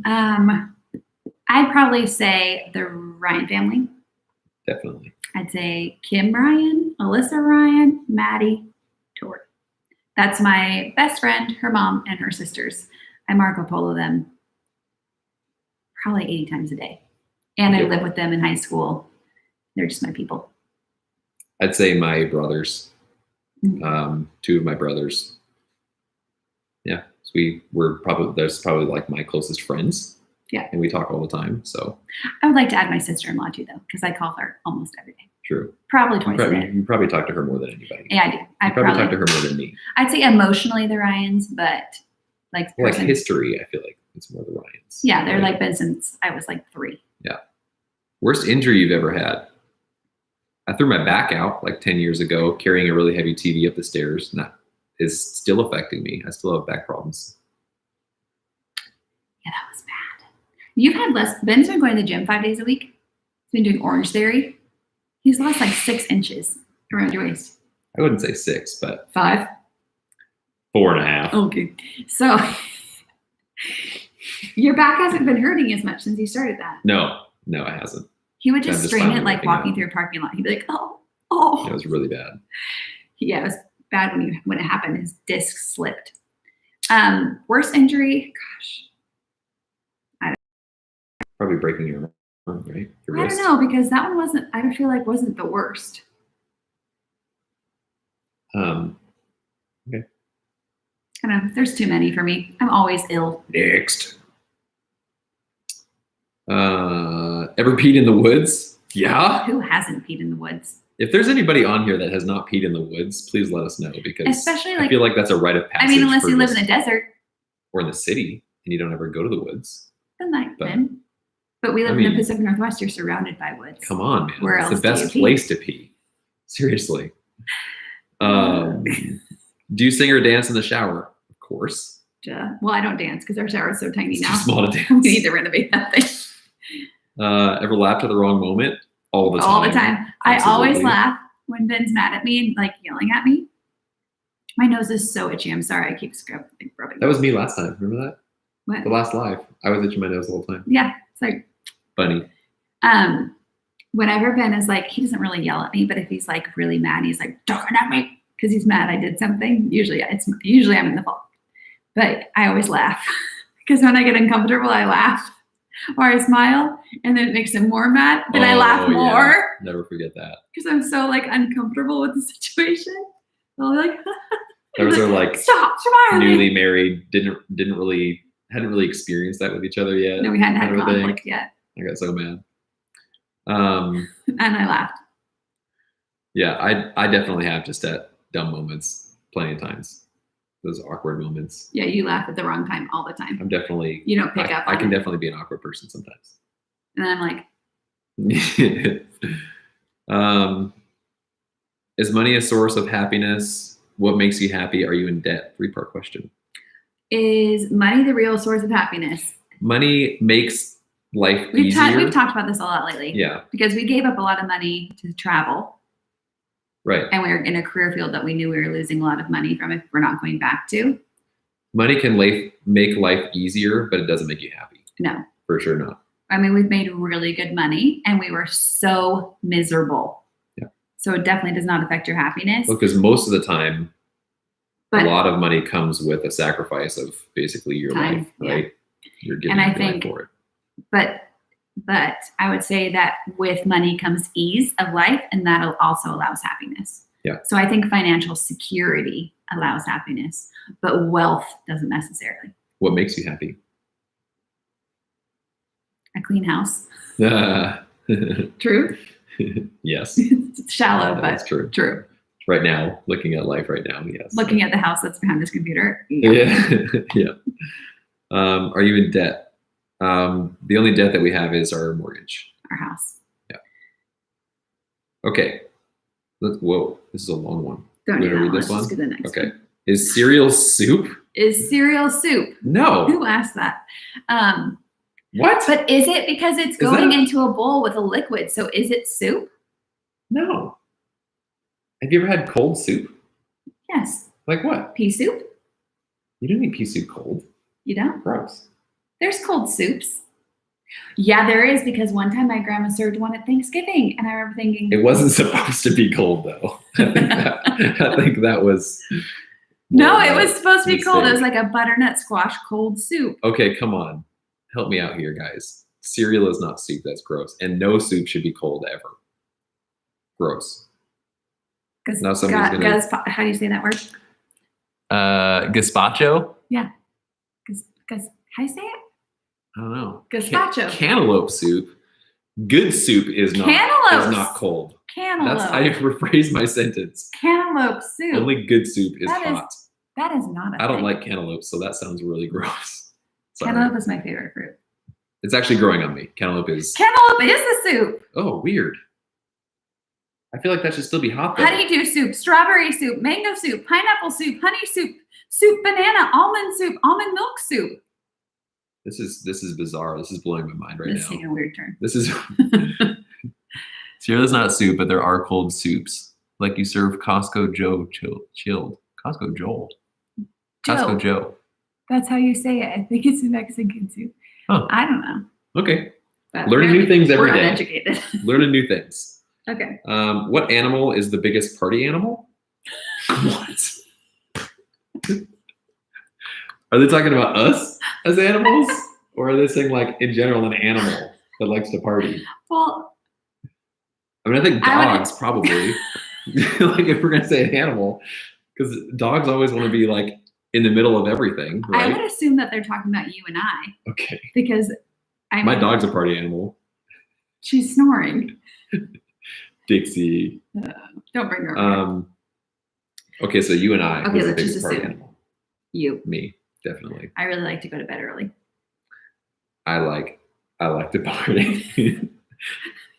Speaker 1: I'd probably say the Ryan family.
Speaker 2: Definitely.
Speaker 1: I'd say Kim Ryan, Alyssa Ryan, Maddie, Tori. That's my best friend, her mom, and her sisters. I Marco Polo them probably 80 times a day. And I live with them in high school. They're just my people.
Speaker 2: I'd say my brothers. 2 of my brothers. Yeah. So there's probably like my closest friends.
Speaker 1: Yeah.
Speaker 2: And we talk all the time. So
Speaker 1: I would like to add my sister-in-law too, though, because I call her almost every day.
Speaker 2: True.
Speaker 1: Probably twice a day.
Speaker 2: You probably talk to her more than anybody.
Speaker 1: Yeah, I do.
Speaker 2: I probably talk to her more than me.
Speaker 1: I'd say emotionally the Ryans, but like
Speaker 2: history, I feel like it's more the Ryans.
Speaker 1: Yeah, they're like been since I was like 3.
Speaker 2: Yeah. Worst injury you've ever had? I threw my back out like 10 years ago, carrying a really heavy TV up the stairs. And that is still affecting me. I still have back problems.
Speaker 1: Yeah, that was bad. You've had less. Ben's been going to the gym 5 days a week. He's been doing Orange Theory. He's lost like 6 inches around your waist.
Speaker 2: I wouldn't say 6, but
Speaker 1: 5.
Speaker 2: 4.5.
Speaker 1: Okay. So your back hasn't been hurting as much since you started that.
Speaker 2: No, it hasn't.
Speaker 1: He would just strain it like walking through a parking lot. He'd be like, oh.
Speaker 2: It was really bad.
Speaker 1: Yeah, it was bad when it happened. His disc slipped. Worst injury, gosh.
Speaker 2: Probably breaking your arm, right?
Speaker 1: I don't know, because that one I feel like wasn't the worst.
Speaker 2: Okay.
Speaker 1: I don't know. There's too many for me. I'm always ill.
Speaker 2: Next. Ever peed in the woods? Yeah.
Speaker 1: Who hasn't peed in the woods?
Speaker 2: If there's anybody on here that has not peed in the woods, please let us know, because
Speaker 1: Especially,
Speaker 2: I
Speaker 1: like,
Speaker 2: feel like that's a rite of passage.
Speaker 1: I mean, unless
Speaker 2: for
Speaker 1: you live in
Speaker 2: just-
Speaker 1: the desert,
Speaker 2: or in the city and you don't ever go to the woods.
Speaker 1: then like
Speaker 2: But-
Speaker 1: then. But we live
Speaker 2: I
Speaker 1: in the
Speaker 2: mean,
Speaker 1: Pacific Northwest. You're surrounded by woods.
Speaker 2: Come on, man.
Speaker 1: Where
Speaker 2: It's
Speaker 1: else
Speaker 2: the
Speaker 1: do you
Speaker 2: best
Speaker 1: pee?
Speaker 2: place to pee. Seriously. Do you sing or dance in the shower? Of course.
Speaker 1: Duh. Well, I don't dance because our shower is so tiny
Speaker 2: It's
Speaker 1: now.
Speaker 2: too small to
Speaker 1: We
Speaker 2: dance.
Speaker 1: need to renovate that thing.
Speaker 2: Ever laughed at the wrong moment? All the time.
Speaker 1: All the time. I always
Speaker 2: Absolutely.
Speaker 1: laugh when Ben's mad at me and like yelling at me. My nose is so itchy. I'm sorry. I keep rubbing.
Speaker 2: That was me last time. Remember that?
Speaker 1: What?
Speaker 2: The last live. I was itching my nose the whole time.
Speaker 1: Yeah. It's like,
Speaker 2: Funny.
Speaker 1: whenever Ben is like, he doesn't really yell at me, but if he's like really mad, he's like talking at me because he's mad I did something. Usually I'm in the fault, but I always laugh because when I get uncomfortable, I laugh or I smile, and then it makes him more mad. Then I laugh
Speaker 2: yeah.
Speaker 1: more
Speaker 2: Never forget that.
Speaker 1: because I'm so like uncomfortable with the situation. I'll be like,
Speaker 2: Those are like
Speaker 1: stop smiling.
Speaker 2: newly married, hadn't really experienced that with each other yet.
Speaker 1: No, we hadn't had
Speaker 2: kind of a thing.
Speaker 1: conflict yet,
Speaker 2: I got so mad.
Speaker 1: and I laughed.
Speaker 2: Yeah, I definitely have just at dumb moments plenty of times. Those awkward moments.
Speaker 1: Yeah, you laugh at the wrong time all the time.
Speaker 2: I'm definitely.
Speaker 1: You don't pick up
Speaker 2: I
Speaker 1: on
Speaker 2: can
Speaker 1: it.
Speaker 2: definitely be an awkward person sometimes.
Speaker 1: And I'm like,
Speaker 2: Is money a source of happiness? What makes you happy? Are you in debt? 3-part question.
Speaker 1: is money the real source of happiness?
Speaker 2: Money makes life
Speaker 1: We've
Speaker 2: easier.
Speaker 1: talked about this a lot lately.
Speaker 2: Yeah,
Speaker 1: Because we gave up a lot of money to travel,
Speaker 2: right.
Speaker 1: and we were in a career field that we knew we were losing a lot of money from if we're not going back to.
Speaker 2: Money can make life easier, but it doesn't make you happy.
Speaker 1: No.
Speaker 2: For sure not.
Speaker 1: I mean, we've made really good money and we were so miserable.
Speaker 2: Yeah.
Speaker 1: So it definitely does not affect your happiness.
Speaker 2: Because most of the time,
Speaker 1: But
Speaker 2: a lot of money comes with a sacrifice of basically your
Speaker 1: Time,
Speaker 2: life,
Speaker 1: yeah.
Speaker 2: right? You're giving
Speaker 1: And I
Speaker 2: your life
Speaker 1: think-
Speaker 2: for it.
Speaker 1: but I would say that with money comes ease of life, and that also allows happiness.
Speaker 2: Yeah.
Speaker 1: So I think financial security allows happiness, but wealth doesn't necessarily.
Speaker 2: What makes you happy?
Speaker 1: A clean house.
Speaker 2: yes.
Speaker 1: True. It's shallow,
Speaker 2: That's
Speaker 1: but
Speaker 2: true.
Speaker 1: true.
Speaker 2: Right now, looking at life right now, yes.
Speaker 1: Looking at the house that's behind this computer.
Speaker 2: Yeah. Yeah. Are you in debt? The only debt that we have is our mortgage.
Speaker 1: Our house.
Speaker 2: Okay. Whoa, this is a long one.
Speaker 1: Don't
Speaker 2: You
Speaker 1: do
Speaker 2: wanna
Speaker 1: that.
Speaker 2: read
Speaker 1: Let's
Speaker 2: this
Speaker 1: just
Speaker 2: one?
Speaker 1: do the next
Speaker 2: Okay.
Speaker 1: one.
Speaker 2: Is cereal soup?
Speaker 1: Is cereal soup?
Speaker 2: No.
Speaker 1: Who asked that?
Speaker 2: What?
Speaker 1: But is it because it's
Speaker 2: Is that
Speaker 1: going
Speaker 2: a-
Speaker 1: into a bowl with a liquid? So is it soup?
Speaker 2: No. Have you ever had cold soup?
Speaker 1: Yes.
Speaker 2: Like what?
Speaker 1: Pea soup?
Speaker 2: You don't eat pea soup cold.
Speaker 1: You don't?
Speaker 2: Gross.
Speaker 1: There's cold soups. Yeah, there is, because one time my grandma served one at Thanksgiving, and I remember thinking,
Speaker 2: It wasn't supposed to be cold though. I think that was.
Speaker 1: no,
Speaker 2: more
Speaker 1: it
Speaker 2: of a
Speaker 1: was supposed to be cold. It was
Speaker 2: mistake.
Speaker 1: like a butternut squash cold soup.
Speaker 2: Okay, come on. Help me out here, guys. Cereal is not soup. That's gross. And no soup should be cold ever. Gross. Now somebody's gonna-
Speaker 1: How do you say that word?
Speaker 3: Gazpacho.
Speaker 1: How do you say it?
Speaker 2: I don't know.
Speaker 1: Gazpacho.
Speaker 2: Cantaloupe soup. Good soup is not cold.
Speaker 1: Cantaloupe.
Speaker 2: That's how you rephrase my sentence.
Speaker 1: Cantaloupe soup.
Speaker 2: Only good soup is
Speaker 1: That is
Speaker 2: hot.
Speaker 1: That is not a
Speaker 2: I don't
Speaker 1: thing.
Speaker 2: like cantaloupe, so that sounds really gross. Sorry.
Speaker 1: Cantaloupe is my favorite fruit.
Speaker 2: It's actually growing on me. Cantaloupe is.
Speaker 1: Cantaloupe is the soup.
Speaker 2: Oh, weird. I feel like that should still be hot though.
Speaker 1: Honeydew soup, strawberry soup, mango soup, pineapple soup, honey soup, soup banana, almond soup, almond milk soup.
Speaker 2: This is bizarre. This is blowing my mind right
Speaker 1: This is
Speaker 2: now.
Speaker 1: taking a weird turn.
Speaker 2: This is.
Speaker 3: Cereal is not soup, but there are cold soups. Like you serve Costco Joe chilled. Costco Joel. Costco Joe.
Speaker 1: That's how you say it. I think it's a Mexican soup.
Speaker 3: Huh.
Speaker 1: I don't know.
Speaker 2: Okay.
Speaker 1: But
Speaker 2: Learning new things every
Speaker 1: we're
Speaker 2: day.
Speaker 1: uneducated.
Speaker 2: Learning new things.
Speaker 1: Okay.
Speaker 2: What animal is the biggest party animal? What? Are they talking about us as animals? Or are they saying like in general an animal that likes to party?
Speaker 1: Well,
Speaker 2: I mean, I think
Speaker 1: I would-
Speaker 2: dogs probably. Like if we're gonna say an animal, because dogs always want to be like in the middle of everything,
Speaker 1: I
Speaker 2: right?
Speaker 1: would assume that they're talking about you and I,
Speaker 2: Okay.
Speaker 1: because
Speaker 2: My dog's a party animal.
Speaker 1: She's snoring.
Speaker 2: Dixie.
Speaker 1: Don't bring her over.
Speaker 2: Okay, so you and I.
Speaker 1: Okay,
Speaker 2: who's the
Speaker 1: let's
Speaker 2: biggest
Speaker 1: just
Speaker 2: party
Speaker 1: assume.
Speaker 2: animal?
Speaker 1: You.
Speaker 2: Me, definitely.
Speaker 1: I really like to go to bed early.
Speaker 2: I like to party.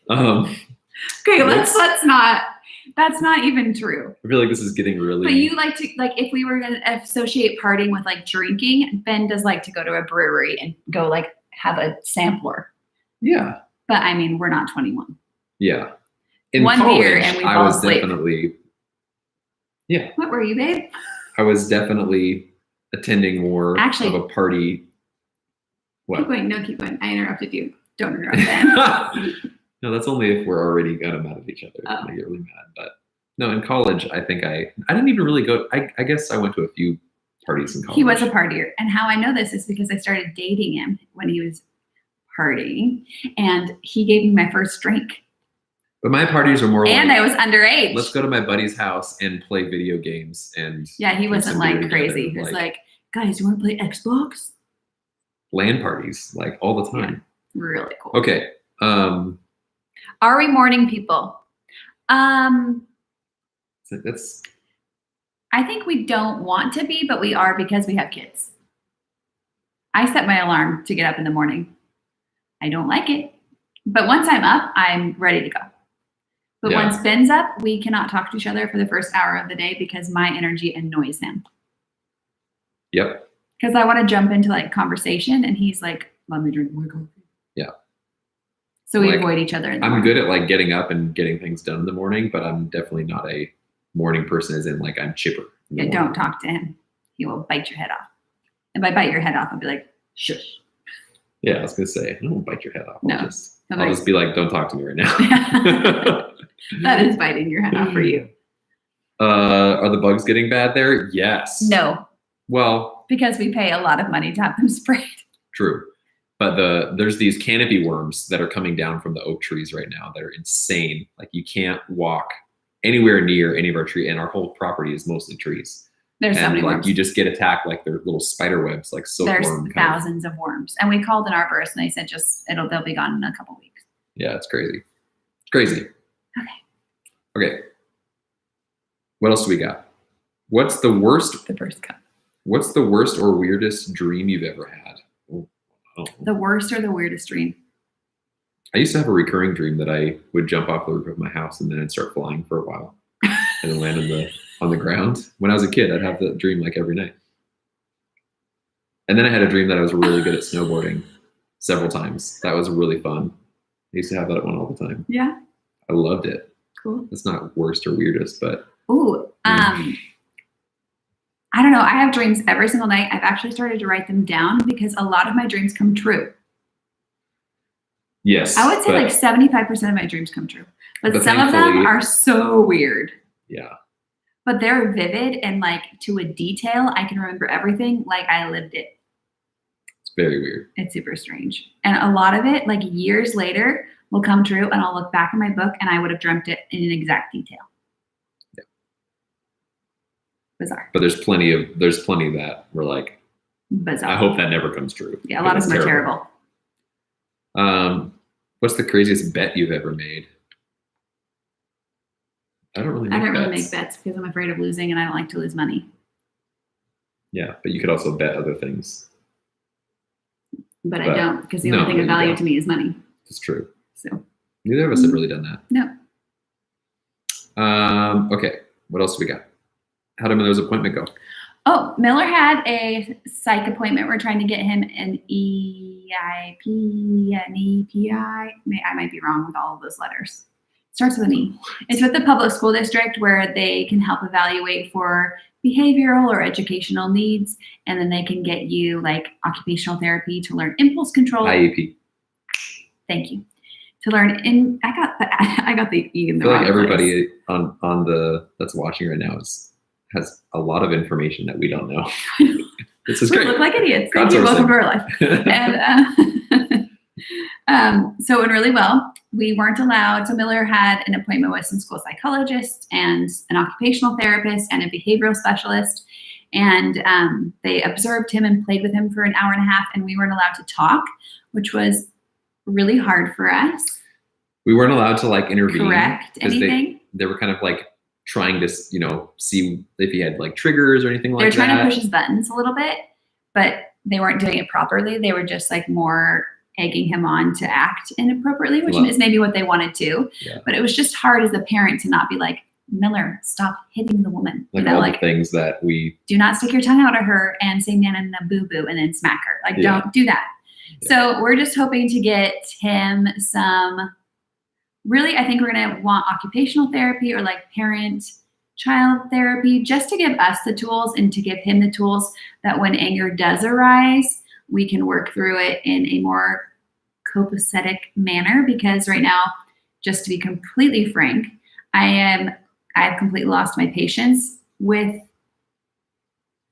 Speaker 1: Okay, let's not. That's not even true.
Speaker 2: I feel like this is getting really.
Speaker 1: But you like to, like, if we were going to associate partying with like drinking, Ben does like to go to a brewery and go like have a sampler.
Speaker 2: Yeah.
Speaker 1: But I mean, we're not 21.
Speaker 2: Yeah. In
Speaker 1: One
Speaker 2: college,
Speaker 1: beer and we
Speaker 2: I
Speaker 1: fall
Speaker 2: was
Speaker 1: asleep.
Speaker 2: definitely. Yeah.
Speaker 1: What were you, babe?
Speaker 2: I was definitely attending more
Speaker 1: Actually-
Speaker 2: of a party. What?
Speaker 1: Keep going. No, keep going. I interrupted you. Don't interrupt Ben.
Speaker 2: No, that's only if we're already kind of mad at each other.
Speaker 1: Oh.
Speaker 2: I get really mad. But no, in college, I think I didn't even really go. I guess I went to a few parties in college.
Speaker 1: He was a partier. And how I know this is because I started dating him when he was partying. And he gave me my first drink.
Speaker 2: But my parties were more
Speaker 1: And
Speaker 2: like,
Speaker 1: I was underage.
Speaker 2: let's go to my buddy's house and play video games. And
Speaker 1: Yeah, he
Speaker 2: drink
Speaker 1: wasn't
Speaker 2: some beer
Speaker 1: like crazy.
Speaker 2: together,
Speaker 1: He was like, guys, you want to play Xbox?
Speaker 2: LAN parties, like all the time.
Speaker 1: Really cool.
Speaker 2: Okay.
Speaker 1: Are we morning people?
Speaker 2: So that's
Speaker 1: I think we don't want to be, but we are because we have kids. I set my alarm to get up in the morning. I don't like it. But once I'm up, I'm ready to go. But
Speaker 2: Yeah.
Speaker 1: once Ben's up, we cannot talk to each other for the first hour of the day because my energy annoys him.
Speaker 2: Yep.
Speaker 1: Because I want to jump into like conversation and he's like, let me drink my coffee.
Speaker 2: Yeah.
Speaker 1: So we
Speaker 2: Like,
Speaker 1: avoid each other in the
Speaker 2: I'm
Speaker 1: morning.
Speaker 2: good at like getting up and getting things done in the morning, but I'm definitely not a morning person as in like I'm chipper. in the
Speaker 1: Yeah,
Speaker 2: morning.
Speaker 1: don't talk to him. He will bite your head off. And by bite your head off, I'll be like, shush.
Speaker 2: Yeah, I was gonna say, I don't bite your head off.
Speaker 1: No.
Speaker 2: I'll just be like, don't talk to me right now.
Speaker 1: That is biting your head off for you.
Speaker 2: Are the bugs getting bad there? Yes.
Speaker 1: No,
Speaker 2: Well,
Speaker 1: because we pay a lot of money to have them sprayed.
Speaker 2: true. But there's these canopy worms that are coming down from the oak trees right now that are insane. Like you can't walk anywhere near any of our tree, and our whole property is mostly trees.
Speaker 1: There's so
Speaker 2: And
Speaker 1: many
Speaker 2: like
Speaker 1: worms.
Speaker 2: you just get attacked like they're little spider webs, like
Speaker 1: There's
Speaker 2: silkworm.
Speaker 1: thousands of worms. And we called an arborist and they said they'll be gone in a couple weeks.
Speaker 2: Yeah, it's crazy. It's crazy. Okay. What else do we got? What's the worst
Speaker 1: The first cup.
Speaker 2: What's the worst or weirdest dream you've ever had? Oh.
Speaker 1: The worst or the weirdest dream?
Speaker 2: I used to have a recurring dream that I would jump off the roof of my house and then I'd start flying for a while and then land on the ground. When I was a kid, I'd have that dream like every night. And then I had a dream that I was really good at snowboarding several times. That was really fun. I used to have that one all the time.
Speaker 1: Yeah.
Speaker 2: I loved it.
Speaker 1: Cool.
Speaker 2: It's not worst or weirdest, but
Speaker 1: Ooh. I don't know. I have dreams every single night. I've actually started to write them down because a lot of my dreams come true.
Speaker 2: yes.
Speaker 1: I would say
Speaker 2: but-
Speaker 1: like 75% of my dreams come true. But
Speaker 2: But
Speaker 1: some of them
Speaker 2: thankfully-
Speaker 1: are so weird.
Speaker 2: yeah.
Speaker 1: But they're vivid and like to a detail. I can remember everything like I lived it.
Speaker 2: It's very weird.
Speaker 1: It's super strange. And a lot of it, like years later, will come true and I'll look back in my book and I would have dreamt it in an exact detail.
Speaker 2: Yeah.
Speaker 1: Bizarre.
Speaker 2: But there's plenty of that we're like,
Speaker 1: Bizarre.
Speaker 2: I hope that never comes true.
Speaker 1: Yeah, a lot of them are terrible.
Speaker 2: What's the craziest bet you've ever made? I don't really make
Speaker 1: I don't
Speaker 2: bets.
Speaker 1: really make bets because I'm afraid of losing and I don't like to lose money.
Speaker 2: Yeah, but you could also bet other things.
Speaker 1: But I
Speaker 2: But
Speaker 1: don't because the
Speaker 2: no,
Speaker 1: only thing of
Speaker 2: you
Speaker 1: value
Speaker 2: don't.
Speaker 1: to me is money.
Speaker 2: It's true.
Speaker 1: So
Speaker 2: Neither of us have really done that.
Speaker 1: no.
Speaker 2: Okay, what else do we got? How did Miller's appointment go?
Speaker 1: Oh, Miller had a psych appointment. We're trying to get him an EIP, an EPI. I might be wrong with all of those letters. Starts with an E. It's with the public school district where they can help evaluate for behavioral or educational needs, and then they can get you like occupational therapy to learn impulse control.
Speaker 2: IEP.
Speaker 1: Thank you. To learn I got the E in
Speaker 2: I
Speaker 1: the
Speaker 2: feel like
Speaker 1: wrong
Speaker 2: everybody on the that's watching right now has a lot of information that we don't know. This is
Speaker 1: place. We
Speaker 2: great.
Speaker 1: look like idiots. Thank you.
Speaker 2: Crowdsourcing.
Speaker 1: Welcome to our life. And so it went really well. We weren't allowed. So Miller had an appointment with some school psychologists and an occupational therapist and a behavioral specialist. And they observed him and played with him for an hour and a half. And we weren't allowed to talk, which was really hard for us.
Speaker 2: We weren't allowed to like intervene.
Speaker 1: Correct
Speaker 2: 'cause
Speaker 1: anything.
Speaker 2: They were kind of like trying to, you know, see if he had like triggers or anything like
Speaker 1: They're
Speaker 2: that.
Speaker 1: trying to push his buttons a little bit, but they weren't doing it properly. They were just like more egging him on to act inappropriately, which is maybe what they wanted to.
Speaker 2: Yeah.
Speaker 1: But it was just hard as a parent to not be like, Miller, stop hitting the woman.
Speaker 2: Like,
Speaker 1: you know,
Speaker 2: all
Speaker 1: like
Speaker 2: the things that we
Speaker 1: do not stick your tongue out at her and say nana and boo boo and then smack her. Like, don't do that.
Speaker 2: Yeah.
Speaker 1: So we're just hoping to get him some. Really, I think we're going to want occupational therapy or like parent-child therapy just to give us the tools and to give him the tools that when anger does arise, we can work through it in a more copacetic manner. Because right now, just to be completely frank, I've completely lost my patience with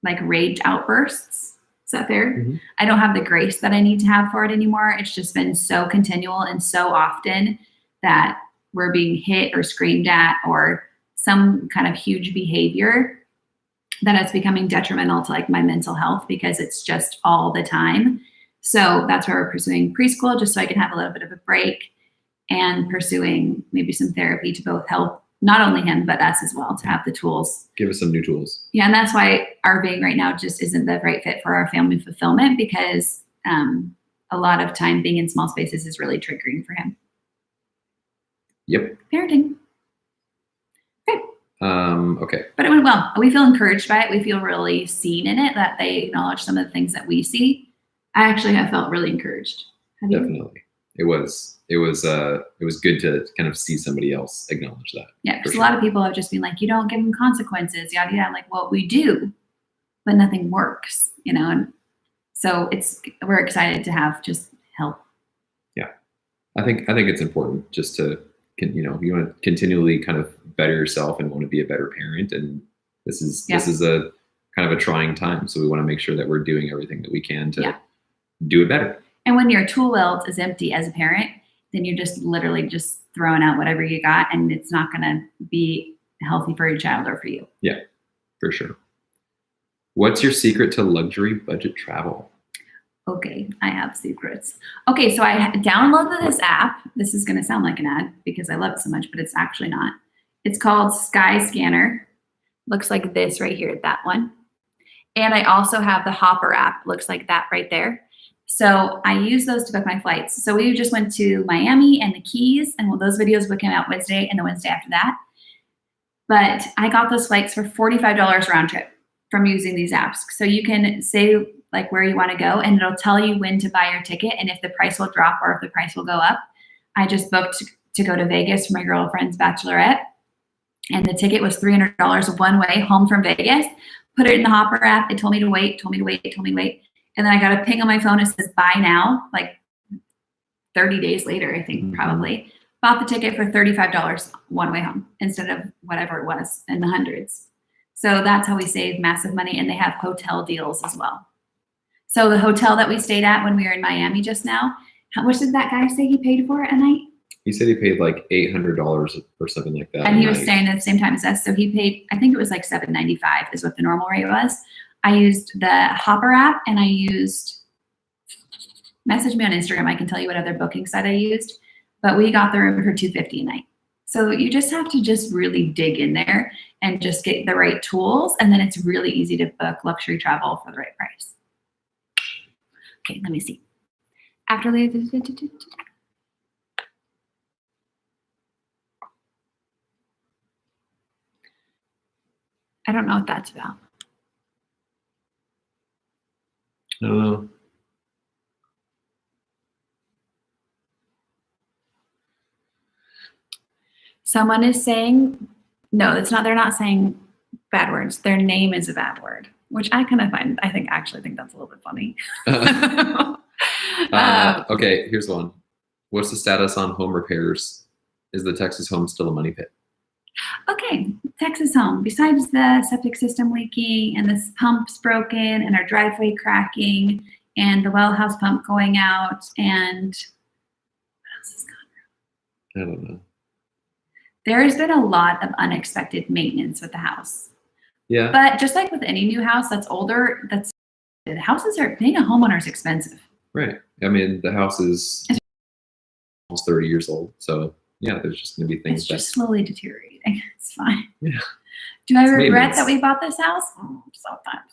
Speaker 1: like rage outbursts. Is that fair?
Speaker 2: Mm-hmm.
Speaker 1: I don't have the grace that I need to have for it anymore. It's just been so continual and so often that we're being hit or screamed at or some kind of huge behavior that it's becoming detrimental to like my mental health because it's just all the time. So that's why we're pursuing preschool, just so I can have a little bit of a break, and pursuing maybe some therapy to both help not only him, but us as well, to have the tools.
Speaker 2: give us some new tools.
Speaker 1: Yeah, and that's why RVing right now just isn't the right fit for our family fulfillment, because a lot of time being in small spaces is really triggering for him.
Speaker 2: Yep.
Speaker 1: Parenting.
Speaker 2: Okay.
Speaker 1: But it went well. We feel encouraged by it. We feel really seen in it, that they acknowledge some of the things that we see. I actually have felt really encouraged. Have you?
Speaker 2: Definitely. It was good to kind of see somebody else acknowledge that.
Speaker 1: Yeah, because a lot of people have just been like, you don't give them consequences, yada yada. I'm like, well, we do, but nothing works, you know. And so we're excited to have just help. Yeah,
Speaker 2: I think it's important just to, you know, you want to continually kind of better yourself and want to be a better parent. And this is a kind of a trying time, so we want to make sure that we're doing everything that we can to do it better.
Speaker 1: And when your tool belt is empty as a parent, then you're just literally just throwing out whatever you got, and it's not going to be healthy for your child or for you.
Speaker 2: Yeah, for sure. What's your secret to luxury budget travel?
Speaker 1: Okay, I have secrets. Okay, so I downloaded this app. This is going to sound like an ad because I love it so much, but it's actually not. It's called Skyscanner. Looks like this right here, that one. And I also have the Hopper app. Looks like that right there. So I use those to book my flights. So we just went to Miami and the Keys, and those videos will come out Wednesday and the Wednesday after that. But I got those flights for $45 round trip from using these apps. So you can say like where you want to go, and it'll tell you when to buy your ticket and if the price will drop or if the price will go up. I just booked to go to Vegas for my girlfriend's bachelorette, and the ticket was $300 one way home from Vegas. Put it in the Hopper app. It told me to wait. And then I got a ping on my phone. It says buy now, like 30 days later, I think, probably. Bought the ticket for $35 one way home instead of whatever it was in the hundreds. So that's how we save massive money. And they have hotel deals as well. So the hotel that we stayed at when we were in Miami just now, how much did that guy say he paid for it a night?
Speaker 2: He said he paid like $800 or something like that.
Speaker 1: And he was staying at the same time as us. So he paid, I think it was like $795 is what the normal rate was. I used the Hopper app, and I used, message me on Instagram. I can tell you what other booking site I used, but we got the room for $250 a night. So you just have to just really dig in there and just get the right tools. And then it's really easy to book luxury travel for the right price. Okay, let me see. After the, I don't know what that's about.
Speaker 3: I don't know.
Speaker 1: Someone is saying, no, it's not. They're not saying bad words. Their name is a bad word, which I kind of find, I actually think that's a little bit funny.
Speaker 2: Okay, here's one. What's the status on home repairs? Is the Texas home still a money pit?
Speaker 1: Okay, Texas home. Besides the septic system leaking and the pump's broken and our driveway cracking and the well house pump going out, and what else has gone wrong?
Speaker 2: I don't know.
Speaker 1: There's been a lot of unexpected maintenance with the house.
Speaker 2: Yeah.
Speaker 1: But just like with any new house that's older, being a homeowner is expensive.
Speaker 2: Right. I mean, the house is almost 30 years old. So yeah, there's just going to be things
Speaker 1: It's just slowly deteriorating. It's fine.
Speaker 2: Yeah.
Speaker 1: Do I
Speaker 2: It's
Speaker 1: regret
Speaker 2: maintenance.
Speaker 1: that we bought this house? Sometimes.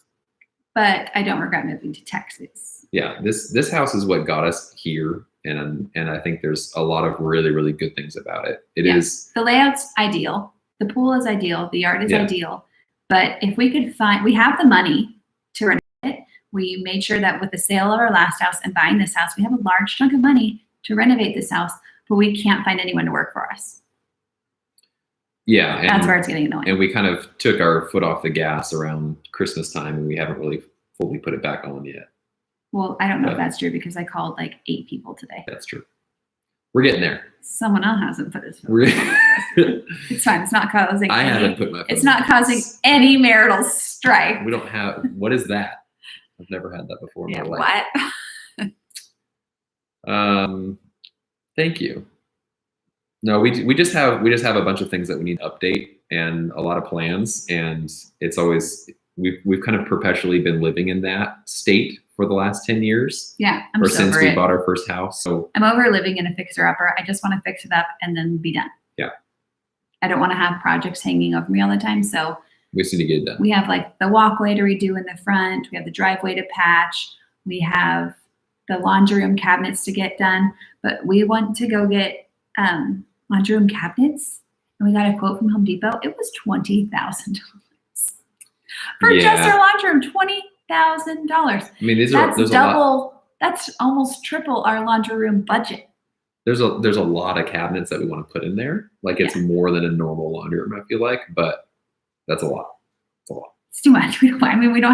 Speaker 1: But I don't regret moving to Texas.
Speaker 2: Yeah, this house is what got us here, and I think there's a lot of really, really good things about it. It is
Speaker 1: The layout's ideal. The pool is ideal. The yard is
Speaker 2: Yeah.
Speaker 1: ideal. But if we could we have the money to renovate it. We made sure that with the sale of our last house and buying this house, we have a large chunk of money to renovate this house, but we can't find anyone to work for us.
Speaker 2: Yeah, and,
Speaker 1: That's where it's getting annoying.
Speaker 2: and we kind of took our foot off the gas around Christmas time, and we haven't really fully put it back on yet.
Speaker 1: Well, I don't know if
Speaker 2: But-
Speaker 1: that's true because I called like 8 people today.
Speaker 2: That's true. We're getting there.
Speaker 1: Someone else hasn't put his foot.
Speaker 2: We're
Speaker 1: It's fine. It's not causing.
Speaker 2: I
Speaker 1: any,
Speaker 2: haven't put my foot
Speaker 1: It's
Speaker 2: on
Speaker 1: not
Speaker 2: the
Speaker 1: causing
Speaker 2: gas.
Speaker 1: any marital strife.
Speaker 2: We don't have. What is that? I've never had that before in
Speaker 1: Yeah.
Speaker 2: my life.
Speaker 1: What?
Speaker 2: Thank you. No, we just have a bunch of things that we need to update and a lot of plans, and it's always we've kind of perpetually been living in that state for the last 10 years,
Speaker 1: Yeah. I'm
Speaker 2: or
Speaker 1: just
Speaker 2: since
Speaker 1: over
Speaker 2: we
Speaker 1: it.
Speaker 2: bought our first house. So
Speaker 1: I'm over living in a fixer-upper. I just want to fix it up and then be done.
Speaker 2: Yeah.
Speaker 1: I don't want to have projects hanging over me all the time. So
Speaker 2: we just need to get it done.
Speaker 1: we have like the walkway to redo in the front. We have the driveway to patch. We have the laundry room cabinets to get done. But we want to go get laundry room cabinets. And we got a quote from Home Depot. It was $20,000 for just
Speaker 2: Yeah.
Speaker 1: our laundry room. $20,000.
Speaker 2: I mean, there's
Speaker 1: That's
Speaker 2: a lot.
Speaker 1: double. That's almost triple our laundry room budget.
Speaker 2: There's a lot of cabinets that we want to put in there. Like it's more than a normal laundry room, I feel like, but that's a lot. It's a lot.
Speaker 1: It's too much. We don't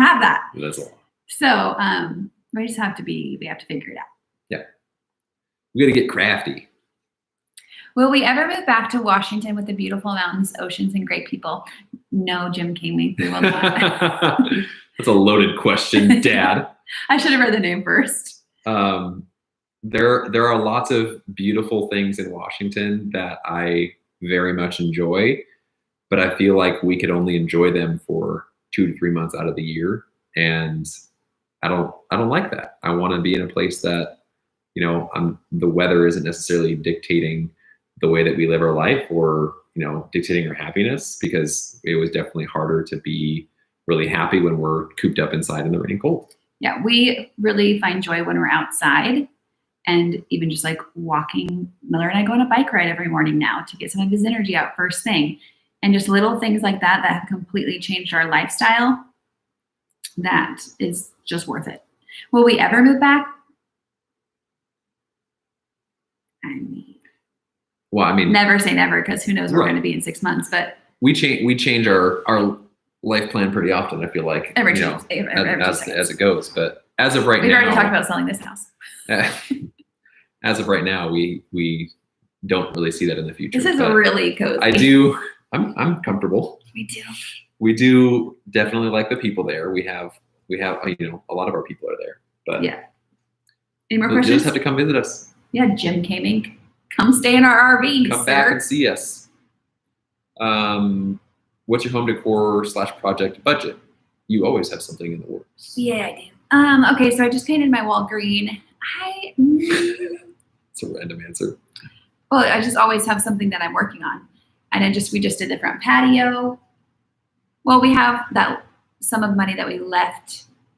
Speaker 1: have that.
Speaker 2: That's a lot.
Speaker 1: So we just have to figure it out.
Speaker 2: We got to get crafty.
Speaker 1: Will we ever move back to Washington with the beautiful mountains, oceans, and great people? No, Jim Kamey. We will not.
Speaker 2: That's a loaded question, Dad.
Speaker 1: I should have read the name first.
Speaker 2: There are lots of beautiful things in Washington that I very much enjoy, but I feel like we could only enjoy them for 2 to 3 months out of the year, and I don't like that. I want to be in a place that, the weather isn't necessarily dictating the way that we live our life, or dictating our happiness, because it was definitely harder to be really happy when we're cooped up inside in the rain and cold.
Speaker 1: Yeah, we really find joy when we're outside, and even just like walking. Miller and I go on a bike ride every morning now to get some of his energy out first thing, and just little things like that have completely changed our lifestyle. That is just worth it. Will we ever move back?
Speaker 2: Well, I mean,
Speaker 1: Never say never, because who knows where we're
Speaker 2: Right.
Speaker 1: going to be in 6 months. But
Speaker 2: we change our life plan pretty often. I feel like
Speaker 1: every
Speaker 2: you
Speaker 1: two,
Speaker 2: know,
Speaker 1: every 2
Speaker 2: as
Speaker 1: seconds.
Speaker 2: it goes. But as of right
Speaker 1: We've
Speaker 2: now,
Speaker 1: already talked about selling this house.
Speaker 2: as of right now, we don't really see that in the future.
Speaker 1: This is
Speaker 2: but
Speaker 1: really cozy.
Speaker 2: I do. I'm comfortable.
Speaker 1: We do.
Speaker 2: We do definitely like the people there. We have a lot of our people are there. But
Speaker 1: Yeah. Any more
Speaker 2: you
Speaker 1: questions?
Speaker 2: just have to come visit us.
Speaker 1: Yeah, Jim Kaming. Come stay in our RV,
Speaker 2: Come
Speaker 1: sir.
Speaker 2: back and see us. What's your home decor / project budget? You always have something in the works.
Speaker 1: Yeah, I do. Okay, so I just painted my wall green.
Speaker 2: It's a random answer.
Speaker 1: Well, I just always have something that I'm working on. And we just did the front patio. Well, we have some of money that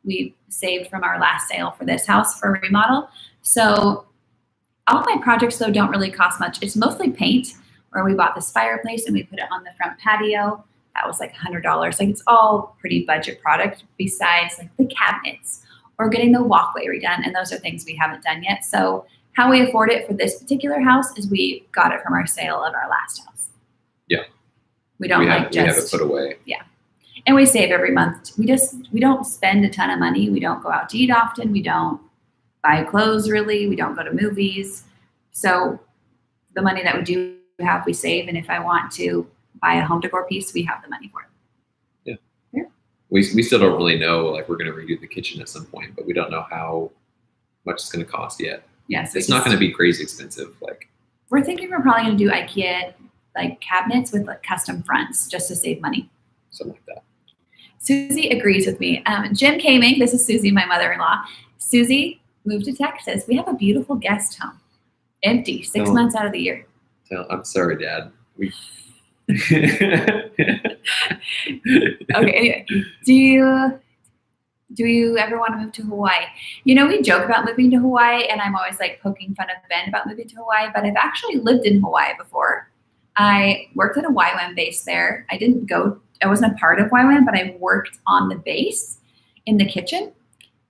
Speaker 1: we saved from our last sale for this house for a remodel. So all my projects, though, don't really cost much. It's mostly paint, where we bought this fireplace and we put it on the front patio. That was like $100. Like, it's all pretty budget product, besides like the cabinets or getting the walkway redone. And those are things we haven't done yet. So how we afford it for this particular house is we got it from our sale of our last house.
Speaker 2: Yeah.
Speaker 1: We don't
Speaker 2: we have it put away.
Speaker 1: And we save every month. We don't spend a ton of money. We don't go out to eat often. We don't buy clothes really. We don't go to movies. So the money that we do have, we save. And if I want to buy a home decor piece, we have the money for it.
Speaker 2: We still don't really know. Like, we're going to redo the kitchen at some point, but we don't know how much it's going to cost yet.
Speaker 1: Yes.
Speaker 2: It's not going to be crazy expensive. Like,
Speaker 1: We're thinking we're probably going to do IKEA like cabinets with like custom fronts just to save money.
Speaker 2: something like that.
Speaker 1: Susie agrees with me. Jim Kaming, this is Susie, my mother-in-law. Susie moved to Texas. We have a beautiful guest home. Empty 6
Speaker 2: No.
Speaker 1: months out of the year.
Speaker 2: So, I'm sorry, Dad.
Speaker 1: Okay, anyway, do you ever want to move to Hawaii? You know, we joke about moving to Hawaii, and I'm always like poking fun of Ben about moving to Hawaii, but I've actually lived in Hawaii before. I worked at a YWAM base there. I wasn't a part of YWAM, but I worked on the base in the kitchen.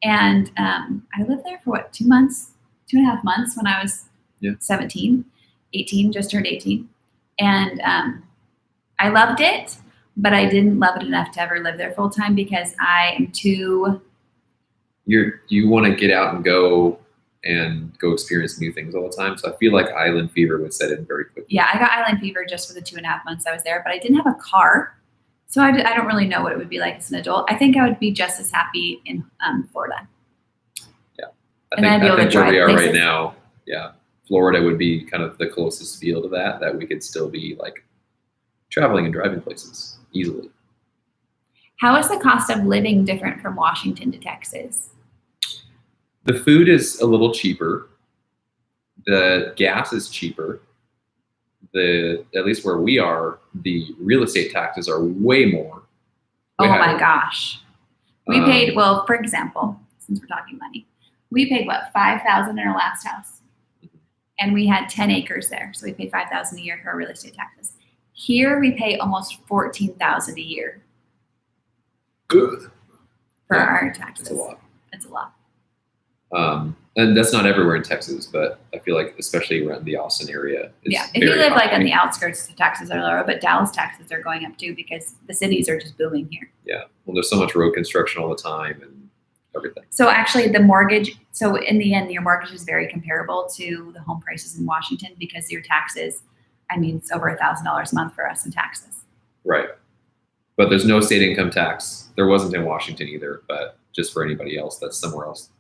Speaker 1: And I lived there for 2 months, 2.5 months when I was 17, 18, just turned 18. And I loved it, but I didn't love it enough to ever live there full time because I am too.
Speaker 2: You want to get out and go experience new things all the time. So I feel like island fever would set in very quickly.
Speaker 1: Yeah, I got island fever just for the 2.5 months I was there, but I didn't have a car. So I don't really know what it would be like as an adult. I think I would be just as happy in Florida.
Speaker 2: Yeah.
Speaker 1: I think
Speaker 2: where we are right now, Florida would be kind of the closest feel to that we could still be like traveling and driving places easily.
Speaker 1: How is the cost of living different from Washington to Texas?
Speaker 2: The food is a little cheaper. The gas is cheaper. At least where we are, the real estate taxes are way more.
Speaker 1: Oh my gosh. We paid, well, for example, since we're talking money, we paid what, $5,000 in our last house. And we had 10 acres there. So we paid $5,000 a year for our real estate taxes. Here we pay almost $14,000 a year.
Speaker 2: Good.
Speaker 1: For our taxes.
Speaker 2: That's a lot.
Speaker 1: It's a lot.
Speaker 2: And that's not everywhere in Texas, but I feel like especially around the Austin area.
Speaker 1: Yeah, if you live like on the outskirts, the taxes are lower, but Dallas taxes are going up too because the cities are just booming here.
Speaker 2: Yeah, well, there's so much road construction all the time and everything.
Speaker 1: So actually the mortgage, so in the end, your mortgage is very comparable to the home prices in Washington because your taxes, I mean, it's over $1,000 a month for us in taxes.
Speaker 2: Right. But there's no state income tax. There wasn't in Washington either, but just for anybody else that's somewhere else,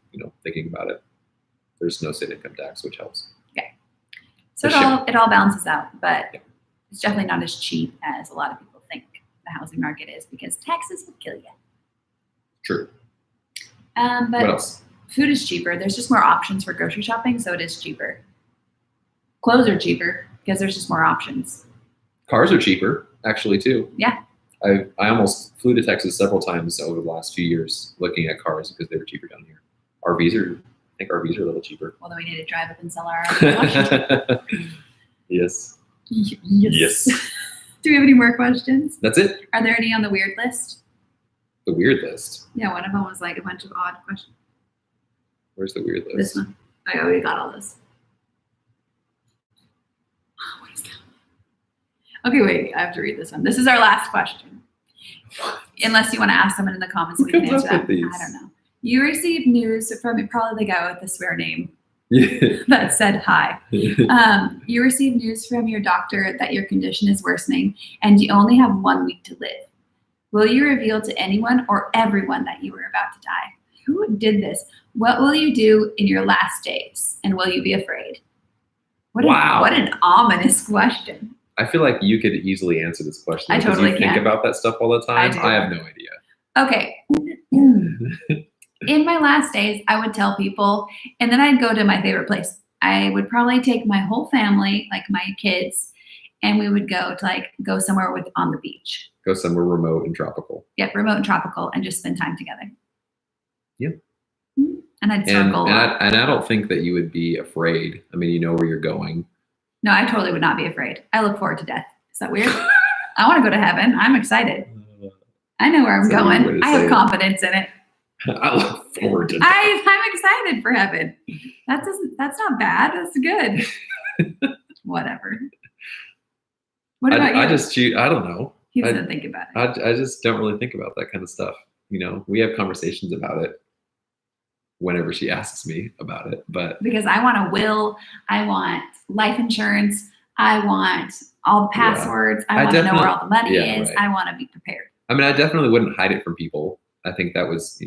Speaker 2: thinking about it. There's no state income tax, which helps.
Speaker 1: Okay. So it all balances out, but it's definitely not as cheap as a lot of people think the housing market is because taxes will kill you.
Speaker 2: True.
Speaker 1: But
Speaker 2: what else?
Speaker 1: Food is cheaper. There's just more options for grocery shopping, so it is cheaper. Clothes are cheaper because there's just more options.
Speaker 2: Cars are cheaper, actually, too.
Speaker 1: Yeah.
Speaker 2: I almost flew to Texas several times over the last few years looking at cars because they were cheaper down here. RVs are a little cheaper.
Speaker 1: Well, then we need to drive up and sell our RV in Washington.
Speaker 2: Yes.
Speaker 1: Yes. Do we have any more questions?
Speaker 2: That's it.
Speaker 1: Are there any on the weird list?
Speaker 2: The weird list.
Speaker 1: Yeah, one of them was like a bunch of odd questions.
Speaker 2: Where's the weird list?
Speaker 1: This one. Oh, we got all this. What is that? Okay, wait. I have to read this one. This is our last question. Unless you want to ask someone in the comments, we can answer that. I don't know. You received news from probably the guy with the swear name that said hi. You received news from your doctor that your condition is worsening and you only have 1 week to live. Will you reveal to anyone or everyone that you were about to die? Who did this? What will you do in your last days? And will you be afraid? What an ominous question.
Speaker 2: I feel like you could easily answer this question.
Speaker 1: I totally
Speaker 2: you think about that stuff all the time. I have no idea.
Speaker 1: Okay. In my last days, I would tell people, and then I'd go to my favorite place. I would probably take my whole family, like my kids, and we would go somewhere on the beach.
Speaker 2: Go somewhere remote and tropical.
Speaker 1: Yep, remote and tropical, and just spend time together.
Speaker 2: Yep.
Speaker 1: And I'd circle.
Speaker 2: And I don't think that you would be afraid. I mean, you know where you're going.
Speaker 1: No, I totally would not be afraid. I look forward to death. Is that weird? I want to go to heaven. I'm excited. I know where I'm going. I have confidence in it.
Speaker 2: I look forward to death.
Speaker 1: I'm excited for heaven. That's not bad. That's good. Whatever. What about you?
Speaker 2: I don't know.
Speaker 1: He doesn't think about it.
Speaker 2: I just don't really think about that kind of stuff. We have conversations about it whenever she asks me about it, but
Speaker 1: because I want a will, I want life insurance, I want all the passwords, I want to know where all the money is. Right. I want to be prepared.
Speaker 2: I mean, I definitely wouldn't hide it from people. I think that was,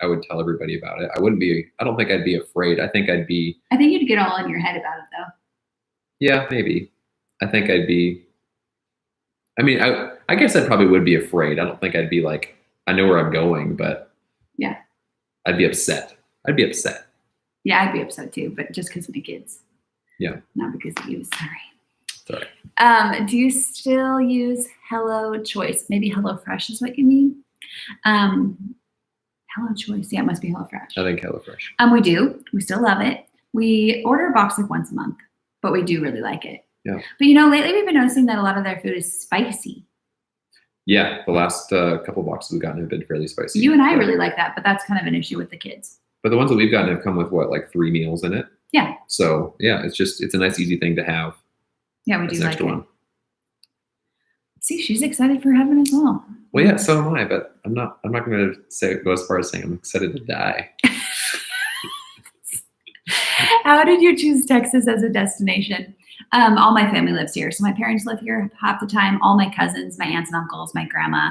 Speaker 2: I would tell everybody about it. I don't think I'd be afraid. I think you'd get all in your head about it though. Yeah, maybe. I think I guess I probably would be afraid. I don't think I'd be like, I know where I'm going, but
Speaker 1: yeah,
Speaker 2: I'd be upset.
Speaker 1: Yeah, I'd be upset too, but just because of my kids.
Speaker 2: Yeah.
Speaker 1: Not because of you, sorry.
Speaker 2: Sorry.
Speaker 1: Do you still use Hello Choice? Maybe HelloFresh is what you mean. Hello Choice. Yeah, it must be HelloFresh.
Speaker 2: I think HelloFresh.
Speaker 1: We do. We still love it. We order a box like once a month, but we do really like it.
Speaker 2: Yeah.
Speaker 1: But you know, lately we've been noticing that a lot of their food is spicy.
Speaker 2: Yeah, the last couple boxes we've gotten have been fairly spicy.
Speaker 1: You and I really like that, but that's kind of an issue with the kids.
Speaker 2: But the ones that we've gotten have come with what, like 3 meals in it?
Speaker 1: Yeah.
Speaker 2: So yeah, it's a nice, easy thing to have.
Speaker 1: Yeah, we do
Speaker 2: As an
Speaker 1: like
Speaker 2: extra
Speaker 1: it.
Speaker 2: one.
Speaker 1: See, she's excited for heaven as well.
Speaker 2: Well, yeah, so am I, but I'm not going to go as far as saying I'm excited to die.
Speaker 1: How did you choose Texas as a destination? All my family lives here. So my parents live here half the time, all my cousins, my aunts and uncles, my grandma.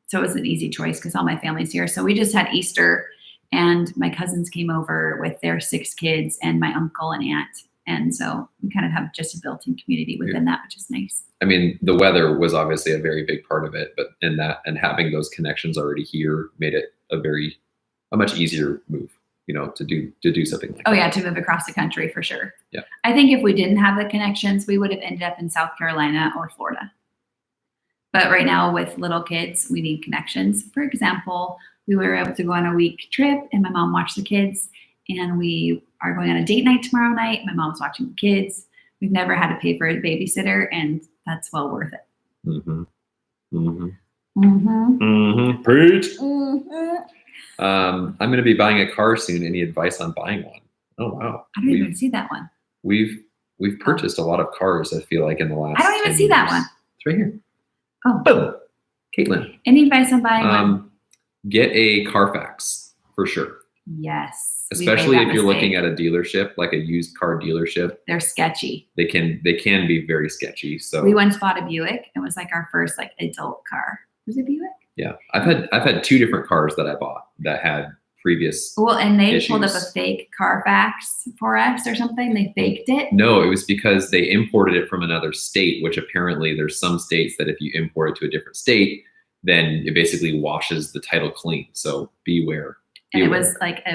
Speaker 1: So it was an easy choice because all my family's here. So we just had Easter and my cousins came over with their 6 kids and my uncle and aunt. And so we kind of have just a built-in community within that, which is nice.
Speaker 2: I mean, the weather was obviously a very big part of it, but and having those connections already here made it a much easier move, to do something like that.
Speaker 1: Oh yeah, to move across the country for sure.
Speaker 2: Yeah.
Speaker 1: I think if we didn't have the connections, we would have ended up in South Carolina or Florida. But right now with little kids, we need connections. For example, we were able to go on a week trip and my mom watched the kids, and we are going on a date night tomorrow night. My mom's watching the kids. We've never had to pay for a babysitter, and that's well worth it.
Speaker 2: Mm-hmm. Mm-hmm.
Speaker 1: Mm-hmm.
Speaker 2: Mm-hmm. Preach.
Speaker 1: Mm-hmm.
Speaker 2: I'm going to be buying a car soon. Any advice on buying one? Oh wow.
Speaker 1: I don't even see that one.
Speaker 2: We've purchased a lot of cars, I feel like, in the last
Speaker 1: I don't even
Speaker 2: 10
Speaker 1: see that
Speaker 2: years.
Speaker 1: one.
Speaker 2: It's right here.
Speaker 1: Oh.
Speaker 2: Boom. Caitlin.
Speaker 1: Any advice on buying one?
Speaker 2: Get a Carfax for sure.
Speaker 1: Yes.
Speaker 2: Especially if you're looking at a dealership, like a used car dealership.
Speaker 1: They're sketchy.
Speaker 2: They can be very sketchy. So
Speaker 1: we once bought a Buick. It was like our first adult car. Was it Buick?
Speaker 2: Yeah. I've had 2 different cars that I bought that had previous
Speaker 1: and they
Speaker 2: issues.
Speaker 1: pulled up a fake Carfax for us or something. They faked it.
Speaker 2: No, it was because they imported it from another state, which apparently there's some states that if you import it to a different state, then it basically washes the title clean. So beware.
Speaker 1: And it was like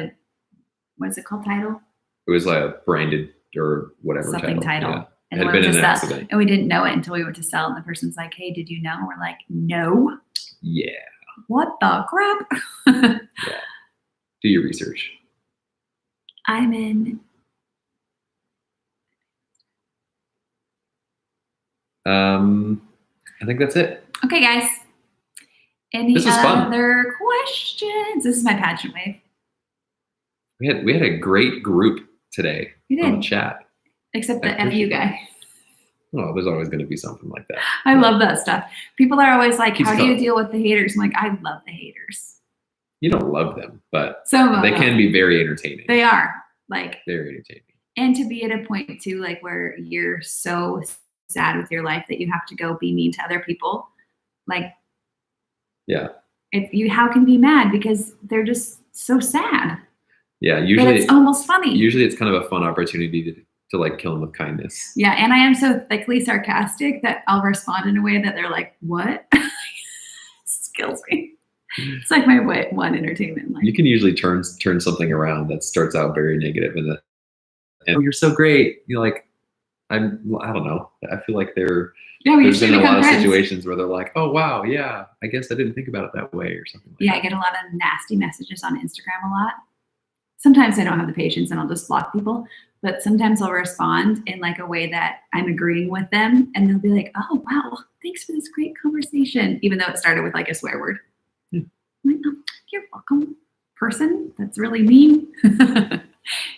Speaker 1: what's it called, title?
Speaker 2: It was like a branded or whatever
Speaker 1: something title.
Speaker 2: Yeah.
Speaker 1: And
Speaker 2: it had been an accident.
Speaker 1: And we didn't know it until we went to sell. And the person's like, hey, did you know? We're like, no.
Speaker 2: Yeah.
Speaker 1: What the crap?
Speaker 2: Yeah. Do your research.
Speaker 1: I'm in.
Speaker 2: I think that's it.
Speaker 1: Okay, guys. Any
Speaker 2: This was fun.
Speaker 1: other questions? This is my pageant wave.
Speaker 2: We had a great group today
Speaker 1: We did.
Speaker 2: on the chat.
Speaker 1: Except the
Speaker 2: I appreciate
Speaker 1: FU guy.
Speaker 2: Oh, there's always going to be something like that.
Speaker 1: I love that stuff. People are always like,
Speaker 2: Keeps
Speaker 1: how do you
Speaker 2: going.
Speaker 1: deal with the haters? I'm like, I love the haters.
Speaker 2: You don't love them, but
Speaker 1: Some of
Speaker 2: they
Speaker 1: them.
Speaker 2: can be very entertaining.
Speaker 1: They are. Like,
Speaker 2: Very entertaining.
Speaker 1: and to be at a point too, like where you're so sad with your life that you have to go be mean to other people. Like,
Speaker 2: Yeah.
Speaker 1: How can you be mad because they're just so sad.
Speaker 2: Yeah.
Speaker 1: But
Speaker 2: Usually
Speaker 1: it's almost funny.
Speaker 2: Usually it's kind of a fun opportunity to like kill them with kindness.
Speaker 1: Yeah, and I am so thickly sarcastic that I'll respond in a way that they're like, what? It kills me. It's like my one entertainment. Like,
Speaker 2: You can usually turn something around that starts out very negative and oh, you're so great. You're like, I don't know. I feel like
Speaker 1: yeah, we
Speaker 2: there's
Speaker 1: should
Speaker 2: been a
Speaker 1: become
Speaker 2: lot of
Speaker 1: friends.
Speaker 2: situations where they're like, oh wow, yeah, I guess I didn't think about it that way or something like
Speaker 1: Yeah,
Speaker 2: that.
Speaker 1: I get a lot of nasty messages on Instagram a lot. Sometimes I don't have the patience and I'll just block people, but sometimes I'll respond in like a way that I'm agreeing with them and they'll be like, oh, wow, thanks for this great conversation, even though it started with like a swear word. I'm like, oh, you're welcome, person. That's really mean.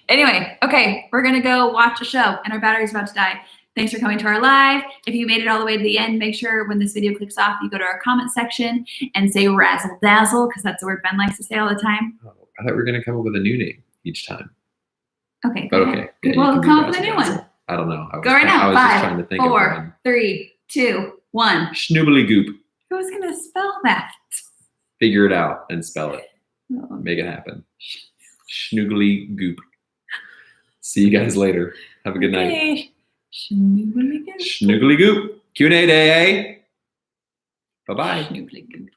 Speaker 1: Anyway, okay, we're going to go watch a show and our battery's about to die. Thanks for coming to our live. If you made it all the way to the end, make sure when this video clicks off, you go to our comment section and say razzle dazzle, because that's the word Ben likes to say all the time.
Speaker 2: Oh, I thought we were going to come up with a new name each time.
Speaker 1: Okay.
Speaker 2: But okay. Yeah, you
Speaker 1: Well,
Speaker 2: can do
Speaker 1: come up with a
Speaker 2: razzle
Speaker 1: new
Speaker 2: dazzle.
Speaker 1: one.
Speaker 2: I don't know.
Speaker 1: Go right now.
Speaker 2: I was just trying to think of
Speaker 1: 5,
Speaker 2: one.
Speaker 1: 4, 3, 2, 1.
Speaker 2: Schnoobly goop.
Speaker 1: Who's going to spell that?
Speaker 2: Figure it out and spell it.
Speaker 1: Oh.
Speaker 2: Make it happen. Schnoogly goop. See you guys later. Have a good night.
Speaker 1: Okay. Schnoogly-goop.
Speaker 2: Schnoogly goop. Q&A day, eh? Bye-bye.
Speaker 1: Schnoogly-goop.